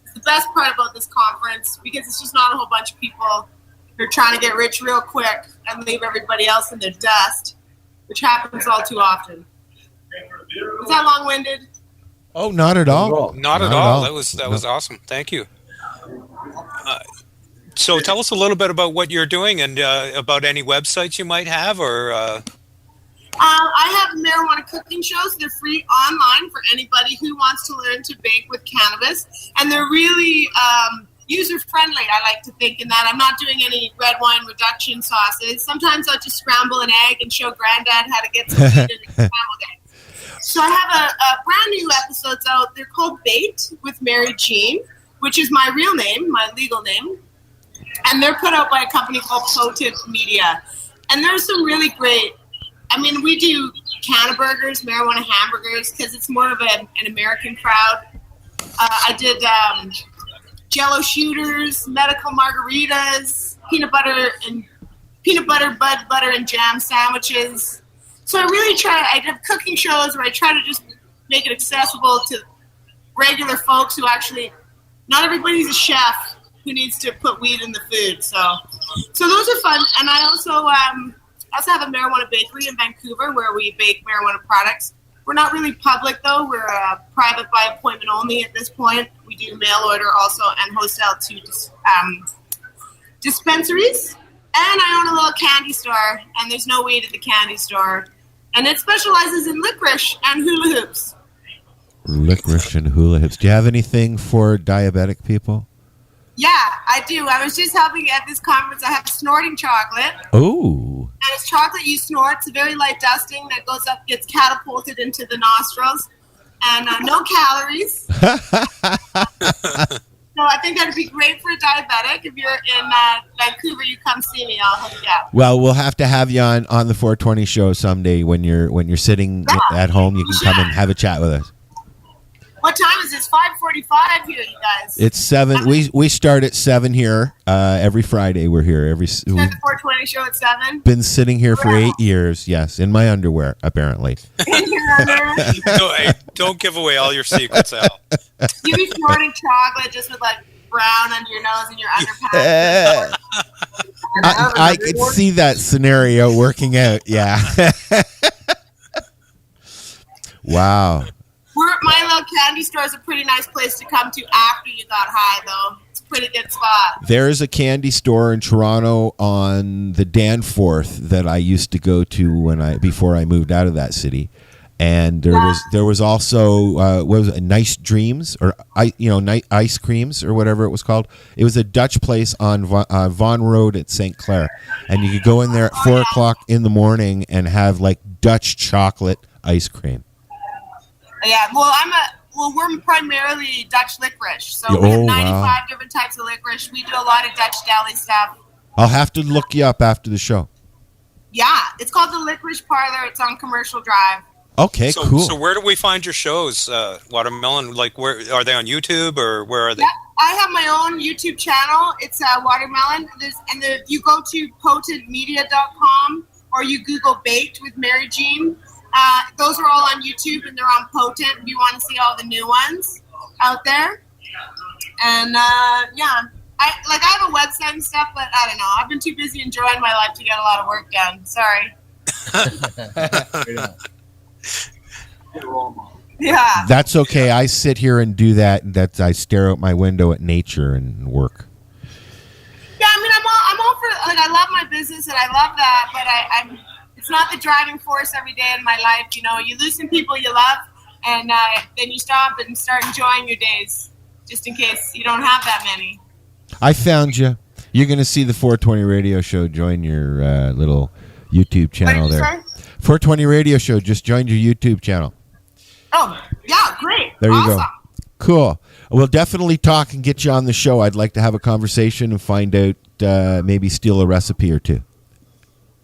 is the best part about this conference, because it's just not a whole bunch of people who are trying to get rich real quick and leave everybody else in their dust, which happens all too often. Was that long-winded? Oh, not at all. Not at all. That was awesome. Thank you. So tell us a little bit about what you're doing and about any websites you might have, or. I have marijuana cooking shows. They're free online for anybody who wants to learn to bake with cannabis, and they're really user-friendly, I like to think, in that I'm not doing any red wine reduction sauces. Sometimes I'll just scramble an egg and show Granddad how to get some meat in a scrambled egg. So I have a brand new episodes out. They're called Baked with Mary Jean, which is my real name, my legal name. And they're put out by a company called Potent Media. And there's some really great, I mean, we do cannaburgers, marijuana hamburgers, because it's more of an American crowd. I did Jello shooters, medical margaritas, peanut butter, bud butter, and jam sandwiches. So I have cooking shows where I try to just make it accessible to regular folks who actually, not everybody's a chef who needs to put weed in the food. So those are fun. And I also have a marijuana bakery in Vancouver where we bake marijuana products. We're not really public though. We're private by appointment only at this point. We do mail order also and wholesale to dispensaries. And I own a little candy store, and there's no weed at the candy store. And it specializes in licorice and hula hoops. Licorice and hula hoops. Do you have anything for diabetic people? Yeah, I do. I was just helping at this conference. I have snorting chocolate. Ooh. And it's chocolate you snort. It's a very light dusting that goes up, gets catapulted into the nostrils. And no calories. So I think that'd be great for a diabetic. If you're in Vancouver, you come see me. I'll hook you up. Well, we'll have to have you on the 420 show someday when you're sitting at home. You can come and have a chat with us. What time is this? 5:45 here, you guys. It's 7. We start at 7 here every Friday. We're here Start the 420 show at 7. Been sitting here for 8 years. Yes, in my underwear, apparently. In your underwear. No, hey, don't give away all your secrets, Al. You be snorting chocolate just with like brown under your nose and your underpants. I could see that scenario working out. Yeah. Wow. My little candy store is a pretty nice place to come to after you got high, though. It's a pretty good spot. There is a candy store in Toronto on the Danforth that I used to go to before I moved out of that city, and there was also what was it, Nice Dreams or Ice Creams or whatever it was called. It was a Dutch place on Vaughan Road at St. Clair, and you could go in there at 4 o'clock in the morning and have like Dutch chocolate ice cream. Yeah, well, we're primarily Dutch licorice, so we have 95 different types of licorice. We do a lot of Dutch deli stuff. I'll have to look you up after the show. Yeah, it's called the Licorice Parlor. It's on Commercial Drive. Okay, cool. So where do we find your shows, Watermelon? Like, where are they on YouTube or where are they? Yeah, I have my own YouTube channel. It's Watermelon. If you go to potentmedia.com or you Google Baked with Mary Jean, those are all on YouTube and they're on Potent if you want to see all the new ones out there. And yeah, I have a website and stuff, but I don't know. I've been too busy enjoying my life to get a lot of work done. Sorry. Yeah. That's okay. I sit here and do that. I stare out my window at nature and work. Yeah, I mean, I'm all for, like, I love my business and I love that, but it's not the driving force every day in my life. You know, you lose some people you love, and then you stop and start enjoying your days, just in case you don't have that many. I found you. You're going to see the 420 Radio Show join your little YouTube channel there. Say? 420 Radio Show just joined your YouTube channel. Oh, yeah, great. There you awesome. go. Cool. We'll definitely talk and get you on the show. I'd like to have a conversation and find out, maybe steal a recipe or two.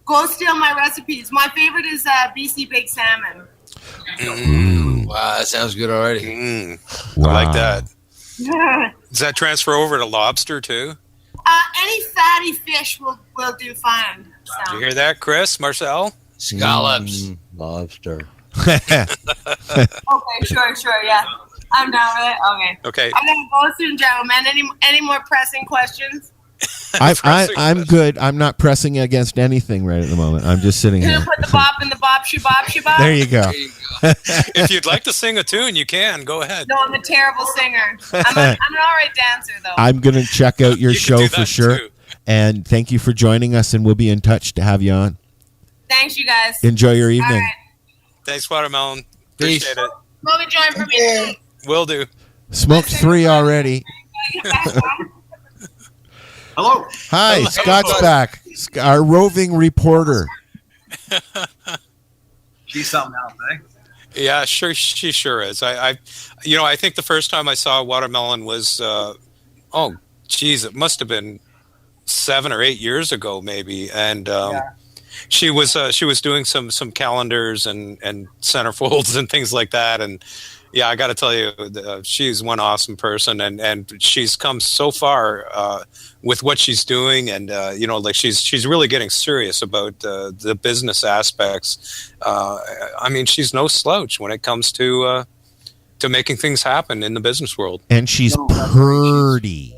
Go steal my recipes. My favorite is BC baked salmon. Wow, that sounds good already. Wow. I like that. Does that transfer over to lobster too? Any fatty fish will do fine. So. Did you hear that, Chris? Marcel? Scallops. Lobster. Okay, sure, yeah. I'm down with it. Okay. I'm going to go soon, gentlemen. Any more pressing questions? I'm good. I'm not pressing against anything right at the moment. I'm just sitting here. Put the bop in the bop, shabop. There you go. If you'd like to sing a tune, you can. Go ahead. No, I'm a terrible singer. I'm an all right dancer, though. I'm going to check out your show for sure. Too. And thank you for joining us, and we'll be in touch to have you on. Thanks, you guys. Enjoy your evening. All right. Thanks, Watermelon. Appreciate it. Smoke a joint for me, too. Will do. Smoked 3 already. Hello. Hi, Scott's back. Our roving reporter. She's something else, eh? Yeah, sure. She sure is. I think the first time I saw Watermelon was, it must have been 7 or 8 years ago, maybe. And she was doing some calendars and centerfolds and things like that. And yeah, I got to tell you, she's one awesome person, and she's come so far with what she's doing, and she's really getting serious about the business aspects. I mean, she's no slouch when it comes to making things happen in the business world. And she's purty.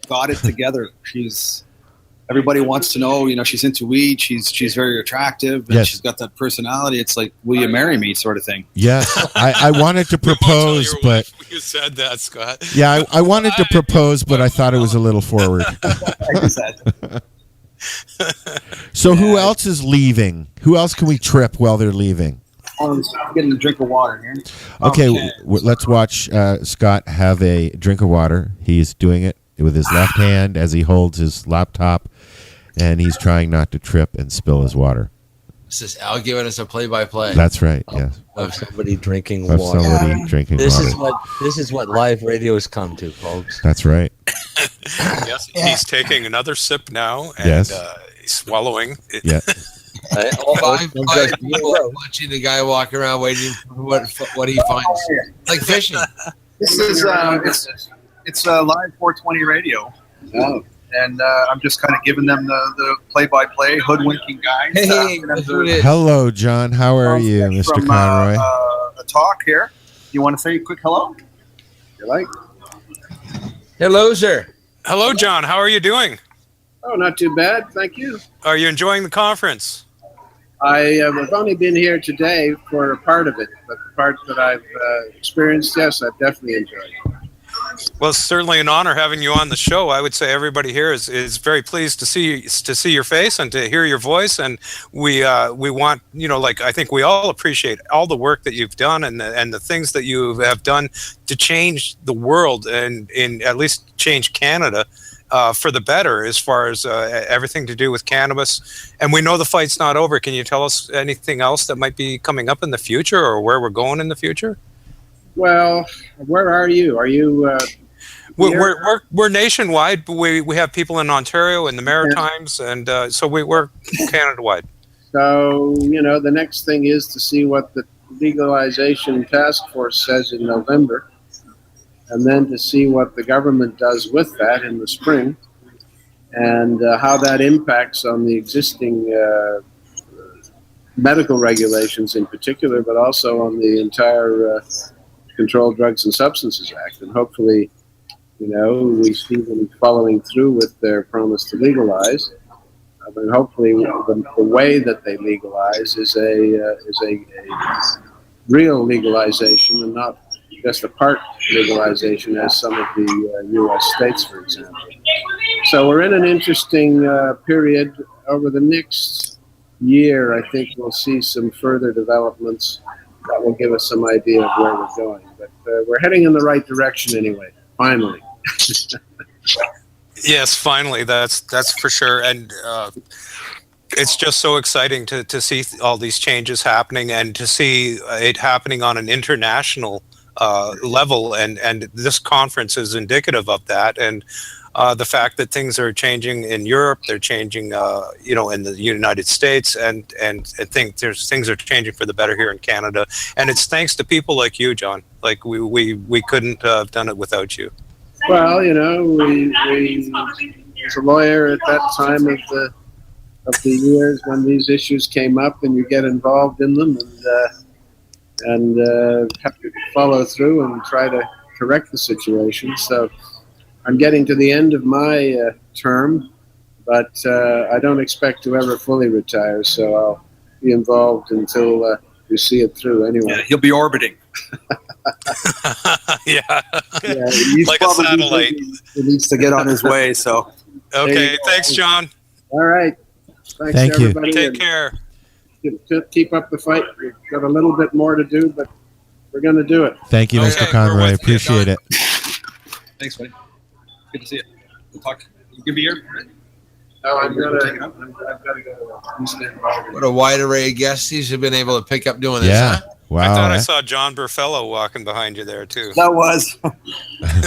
Got it together. Everybody wants to know, she's into weed. She's very attractive, and she's got that personality. It's like, will you marry me, sort of thing. Yes, I wanted to propose, but you said that, Scott. Yeah, I wanted to propose, but I thought it was a little forward. So, who else is leaving? Who else can we trip while they're leaving? I'm getting a drink of water here. Okay, let's watch Scott have a drink of water. He's doing it with his left hand as he holds his laptop, and he's trying not to trip and spill his water. This is Al giving us a play-by-play. That's right. Yes. Of somebody drinking Of water. somebody drinking This water. is what live radio has come to, folks. That's right. Yes, he's taking another sip now, and Yes. he's swallowing. It. Yeah. Five people watching the guy walk around waiting for what he finds. Like fishing. This is it's live 420 radio. Oh. And I'm just kind of giving them the play-by-play, hoodwinking guys. Hello, John. How are you, Mr. From, Conroy? a talk here. You want to say a quick hello? You like? Hello, sir. Hello, John. How are you doing? Oh, not too bad. Thank you. Are you enjoying the conference? I have only been here today for a part of it, but the part that I've experienced, yes, I've definitely enjoyed. Well, it's certainly an honor having you on the show. I would say everybody here is very pleased to see your face and to hear your voice. And we want, like I think we all appreciate all the work that you've done and the things that you have done to change the world and in at least change Canada for the better as far as everything to do with cannabis. And we know the fight's not over. Can you tell us anything else that might be coming up in the future or where we're going in the future? Well, where are you? Are you? We're nationwide. But we have people in Ontario and the Maritimes, and so we're Canada-wide. So the next thing is to see what the legalization task force says in November, and then to see what the government does with that in the spring, and how that impacts on the existing medical regulations in particular, but also on the entire Controlled Drugs and Substances Act. And hopefully, we see them following through with their promise to legalize. And hopefully the way that they legalize is a real legalization and not just a part legalization as some of the U.S. states, for example. So we're in an interesting period. Over the next year, I think we'll see some further developments that will give us some idea of where we're going. But we're heading in the right direction anyway, finally. Yes, finally, that's for sure. And it's just so exciting to see all these changes happening and to see it happening on an international level. And this conference is indicative of that. And the fact that things are changing in Europe, they're changing, in the United States, and I think things are changing for the better here in Canada. And it's thanks to people like you, John. Like we couldn't have done it without you. Well, we as a lawyer at that time of the years when these issues came up, and you get involved in them and have to follow through and try to correct the situation. So I'm getting to the end of my term, but I don't expect to ever fully retire, so I'll be involved until we see it through anyway. Yeah, he'll be orbiting. Yeah. He's like a satellite. He needs to get on his way, so. Okay, thanks, John. All right. Thanks, Thank you. everybody. Take care. Keep up the fight. We've got a little bit more to do, but we're going to do it. Thank you, Mr. Conroy. Appreciate it. Thanks, buddy. Good to see you. We'll talk. You can be here. Oh, I've got to go. What a wide array of guests he's been able to pick up doing this. Yeah. Huh? Wow. I thought I saw John Burfello walking behind you there too. That was. Do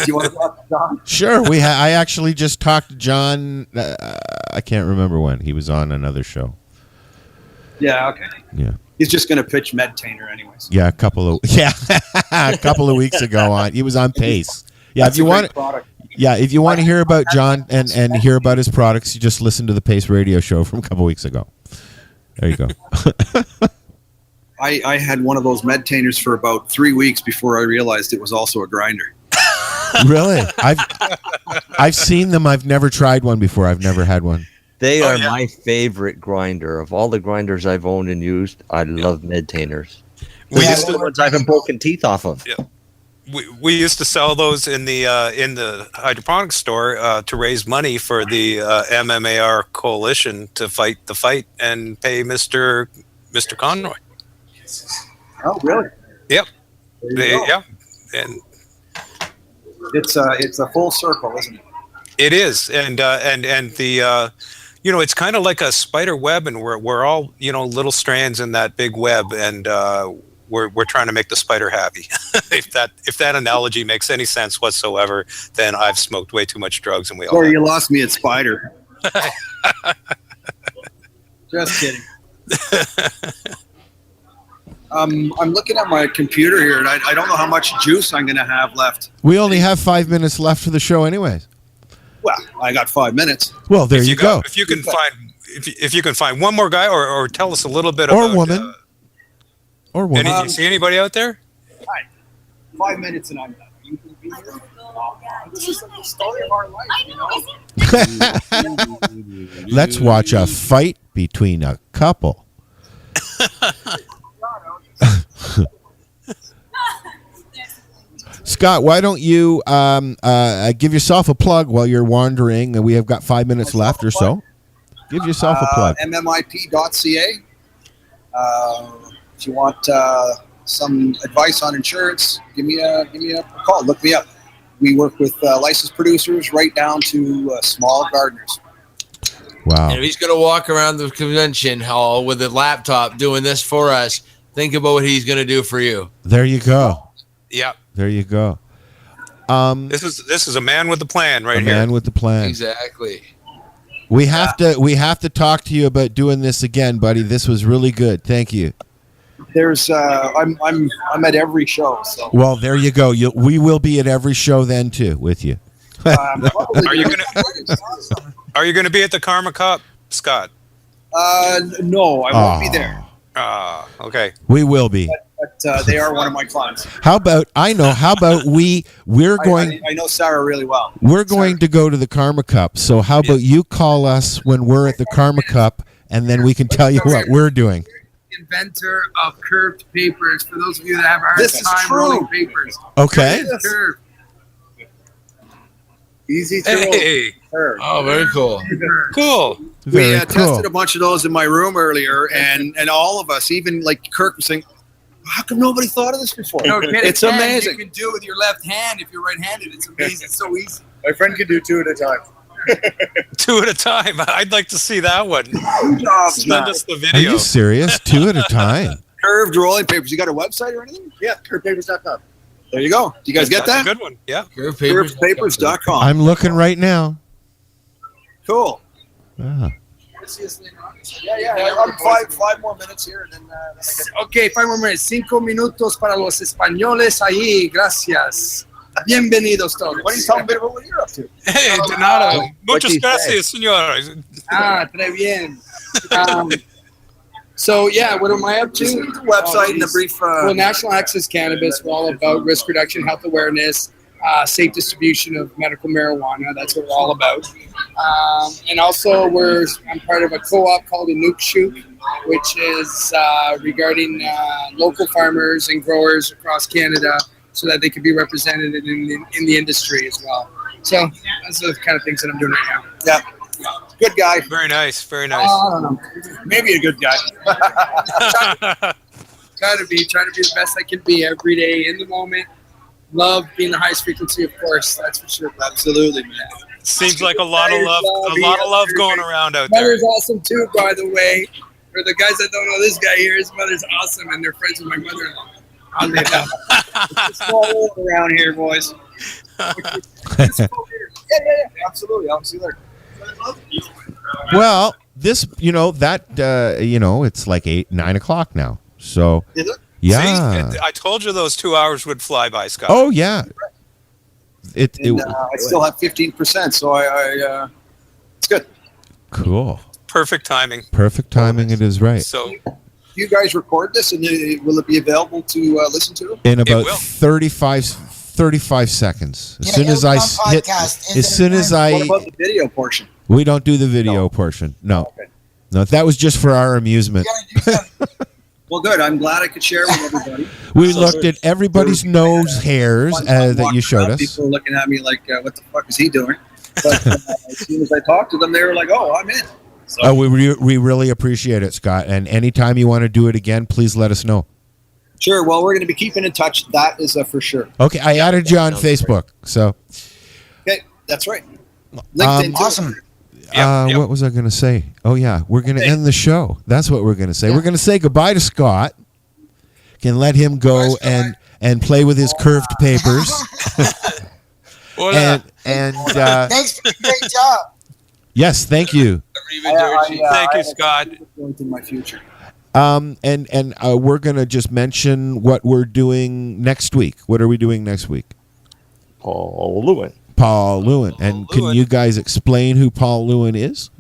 you want to talk to John? Sure. I actually just talked to John. I can't remember when. He was on another show. Yeah, okay. Yeah. He's just going to pitch Medtainer anyways. Yeah, a couple of weeks ago he was on Pace. Yeah, That's if you a great want product. Yeah, if you want to hear about John and hear about his products, you just listen to the Pace radio show from a couple weeks ago. There you go. I had one of those Medtainers for about 3 weeks before I realized it was also a grinder. Really? I've seen them. I've never tried one before. I've never had one. They are my favorite grinder. Of all the grinders I've owned and used, I love Medtainers. They're the ones I've broken teeth off of. Yeah. We used to sell those in the hydroponics store to raise money for the MMAR coalition to fight the fight and pay Mr. Conroy. Oh, really? Yep. Yeah. And it's a full circle, isn't it? it is, and the it's kind of like a spider web, and we're all, little strands in that big web, and we're trying to make the spider happy. If that analogy makes any sense whatsoever, then I've smoked way too much drugs, and we all. Or you lost me at spider. Just kidding. I'm looking at my computer here, and I don't know how much juice I'm going to have left. We only have 5 minutes left for the show, anyways. Well, I got 5 minutes. Well, there you go. If you can find one more guy, or tell us a little bit Or about woman. Or woman. You see anybody out there? Hi. 5 minutes and I'm done. You can be here. This is the story of our life, Let's watch a fight between a couple. Scott, why don't you give yourself a plug while you're wandering? We have got 5 minutes left or so. Give yourself a plug. mmip.ca. If you want some advice on insurance, give me a call. Look me up. We work with licensed producers right down to small gardeners. Wow. And if he's going to walk around the convention hall with a laptop doing this for us, think about what he's going to do for you. There you go. Yep. There you go. This is a man with a plan right here. A man with the plan. Exactly. We have to talk to you about doing this again, buddy. This was really good. Thank you. There's I'm at every show. So. Well, there you go. We will be at every show then too with you. Are you gonna be at the Karma Cup, Scott? No, I won't be there. Okay. We will be. But they are one of my clients. How about we're going. I know Sarah really well. We're going to go to the Karma Cup. So how about you call us when we're at the Karma Cup, and then we can tell you what we're doing. Inventor of curved papers. For those of you that have a hard time rolling papers. Okay. Curved. Easy to Hey. roll. Oh, very cool. Cool. We Very cool. tested a bunch of those in my room earlier, and all of us, even like Kirk, was saying, "How come nobody thought of this before?" No kidding, It's Ken, amazing. You can do it with your left hand if you're right-handed. It's amazing. It's so easy. My friend can do 2 at a time. 2 at a time. I'd like to see that one. Send us the Are video. you serious? 2 at a time. Curved rolling papers. You got a website or anything? Yeah, curvedpapers.com. There you go. Do you guys get That's that? a good one. Yeah. Curvedpapers.com. I'm looking right now. Cool. Ah. Yeah. I'm 5 more minutes here, and then. Okay, 5 more minutes. 5 minutos para los españoles ahí. Gracias. Bienvenidos todos. What are you talking about? What you're up to? Hey, de nada. Muchas gracias, señores. Très bien. So, yeah, what am I up to? The website and the brief. Well, National Access Cannabis, we're all about risk reduction, health awareness, safe distribution of medical marijuana. That's what we're all about. And also, I'm part of a co-op called Inukshuk, which is regarding local farmers and growers across Canada so that they can be represented in the industry as well. So that's the kind of things that I'm doing right now. Yeah. Good guy. Very nice. Very nice. I don't know. Maybe a good guy. Trying to be the best I can be every day in the moment. Love being the highest frequency, of course. That's for sure. Absolutely, man. Seems like a lot of love going around out there. Mother's awesome too, by the way. For the guys that don't know this guy here, his mother's awesome, and they're friends with my mother-in-law. Oddly enough. It's a small world around here, boys. Yeah. Absolutely. I'll see you later. Well, this, it's like 8-9 o'clock now. So, Is it? yeah. See, I told you those 2 hours would fly by, Scott. Oh, yeah. I still have 15%, so I it's good. Cool. Perfect timing. Perfect timing. It is right. So, you guys record this, and will it be available to listen to? In about 35 seconds. As soon as I hit, What about the video portion? we don't do the video portion. No. Okay. No, that was just for our amusement. Well, good. I'm glad I could share with everybody. We looked at everybody's nose hairs that you showed us. People looking at me like, what the fuck is he doing? But as soon as I talked to them, they were like, oh, I'm in. So, We really appreciate it, Scott. And anytime you want to do it again, please let us know. sure. Well, we're going to be keeping in touch. That is for sure. Okay, I added you on Facebook. So, Okay, that's right. LinkedIn, too. Awesome. What was I going to say? Oh, yeah. We're going to end the show. That's what we're going to say. We're going to say goodbye to Scott. Can let him go and play with his curved papers. and Thanks for the great job. Yes, thank you. Thank you, Scott. In my future. And we're going to just mention what we're doing next week. What are we doing next week? Paul Lewin. And can you guys explain who Paul Lewin is?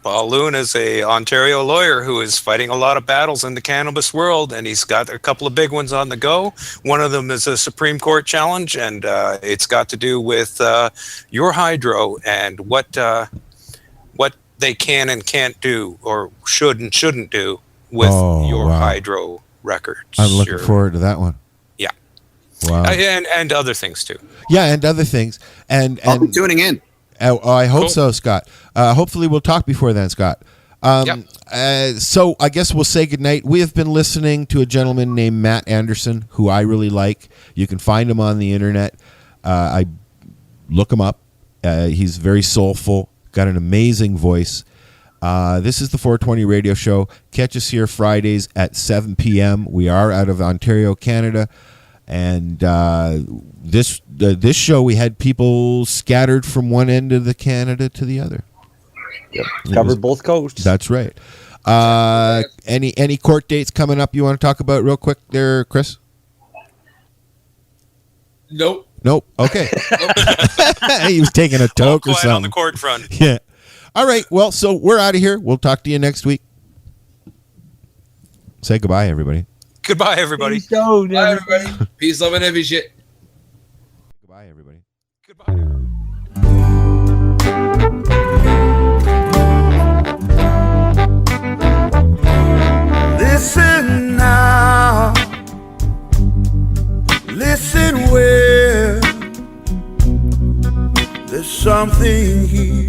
Paul Lewin is a Ontario lawyer who is fighting a lot of battles in the cannabis world, and he's got a couple of big ones on the go. One of them is a Supreme Court challenge, and it's got to do with your hydro and what they can and can't do, or should and shouldn't do with your hydro records. I'm looking forward to that one. Yeah. Wow. And other things too. Yeah, and other things. And I'll be tuning in. I hope so, Scott. Hopefully we'll talk before then, Scott. So I guess we'll say goodnight. We have been listening to a gentleman named Matt Andersen, who I really like. You can find him on the internet. I look him up. He's very soulful, got an amazing voice. This is the 420 Radio Show. Catch us here Fridays at 7 p.m. We are out of Ontario, Canada. And this show, we had people scattered from one end of the Canada to the other. Yep. Covered both coasts. That's right. Any court dates coming up you want to talk about real quick there, Chris? Nope. Okay. He was taking a toke or something. On the court front. Yeah. All right. Well, so we're out of here. We'll talk to you next week. Say goodbye, everybody. Goodbye, everybody. Bye, everybody. Peace, love, and heavy shit. Goodbye, everybody. Listen now. Listen well. There's something here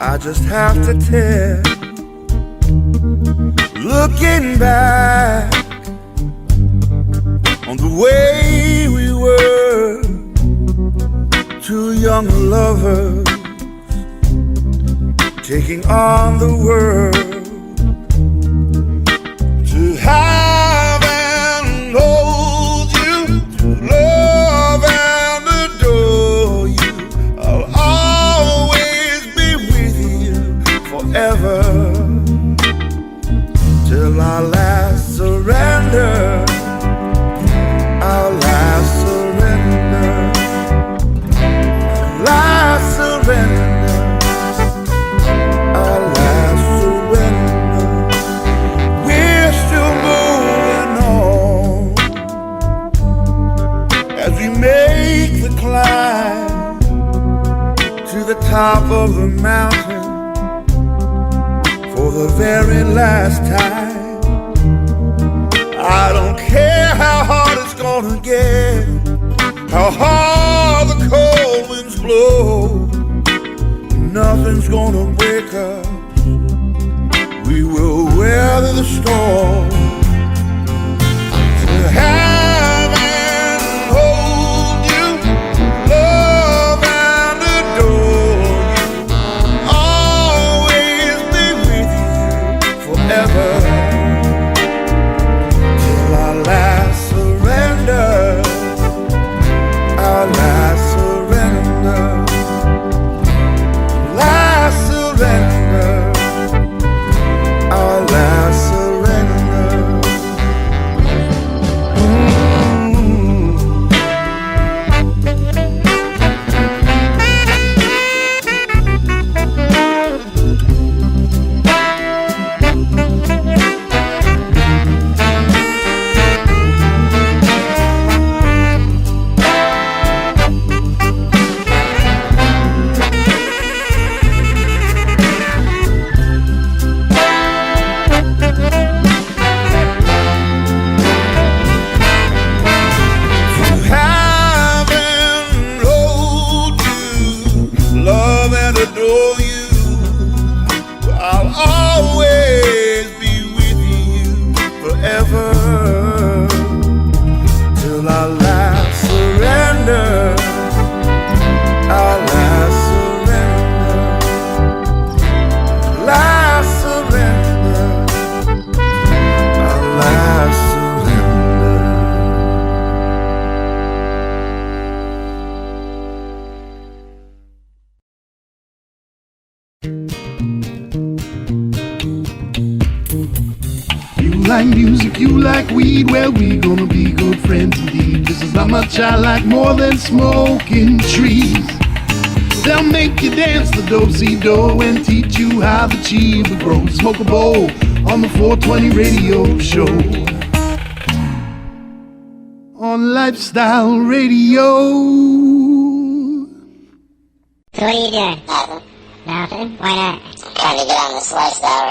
I just have to tell. Looking back on the way we were, two young lovers taking on the world, to have and hold you, to love and adore you. I'll always be with you forever, till our last surrender, our last surrender, our last surrender, our last surrender. We're still moving on as we make the climb to the top of the mountain. For the very last time, I don't care how hard it's gonna get, how hard the cold winds blow, nothing's gonna break us. We will weather the storm. To have and hold you, love and adore you, always be with you forever, till our last surrender, our last surrender, last surrender, our last surrender. like music, you like weed. Well, we gonna be good friends indeed. This is not much I like more than smoking trees. They'll make you dance the do-si-do and teach you how the chiba grows. Smoke a bowl on the 420 radio show. On Lifestyle Radio. So what are you doing? Nothing. Why not? Trying to get on this lifestyle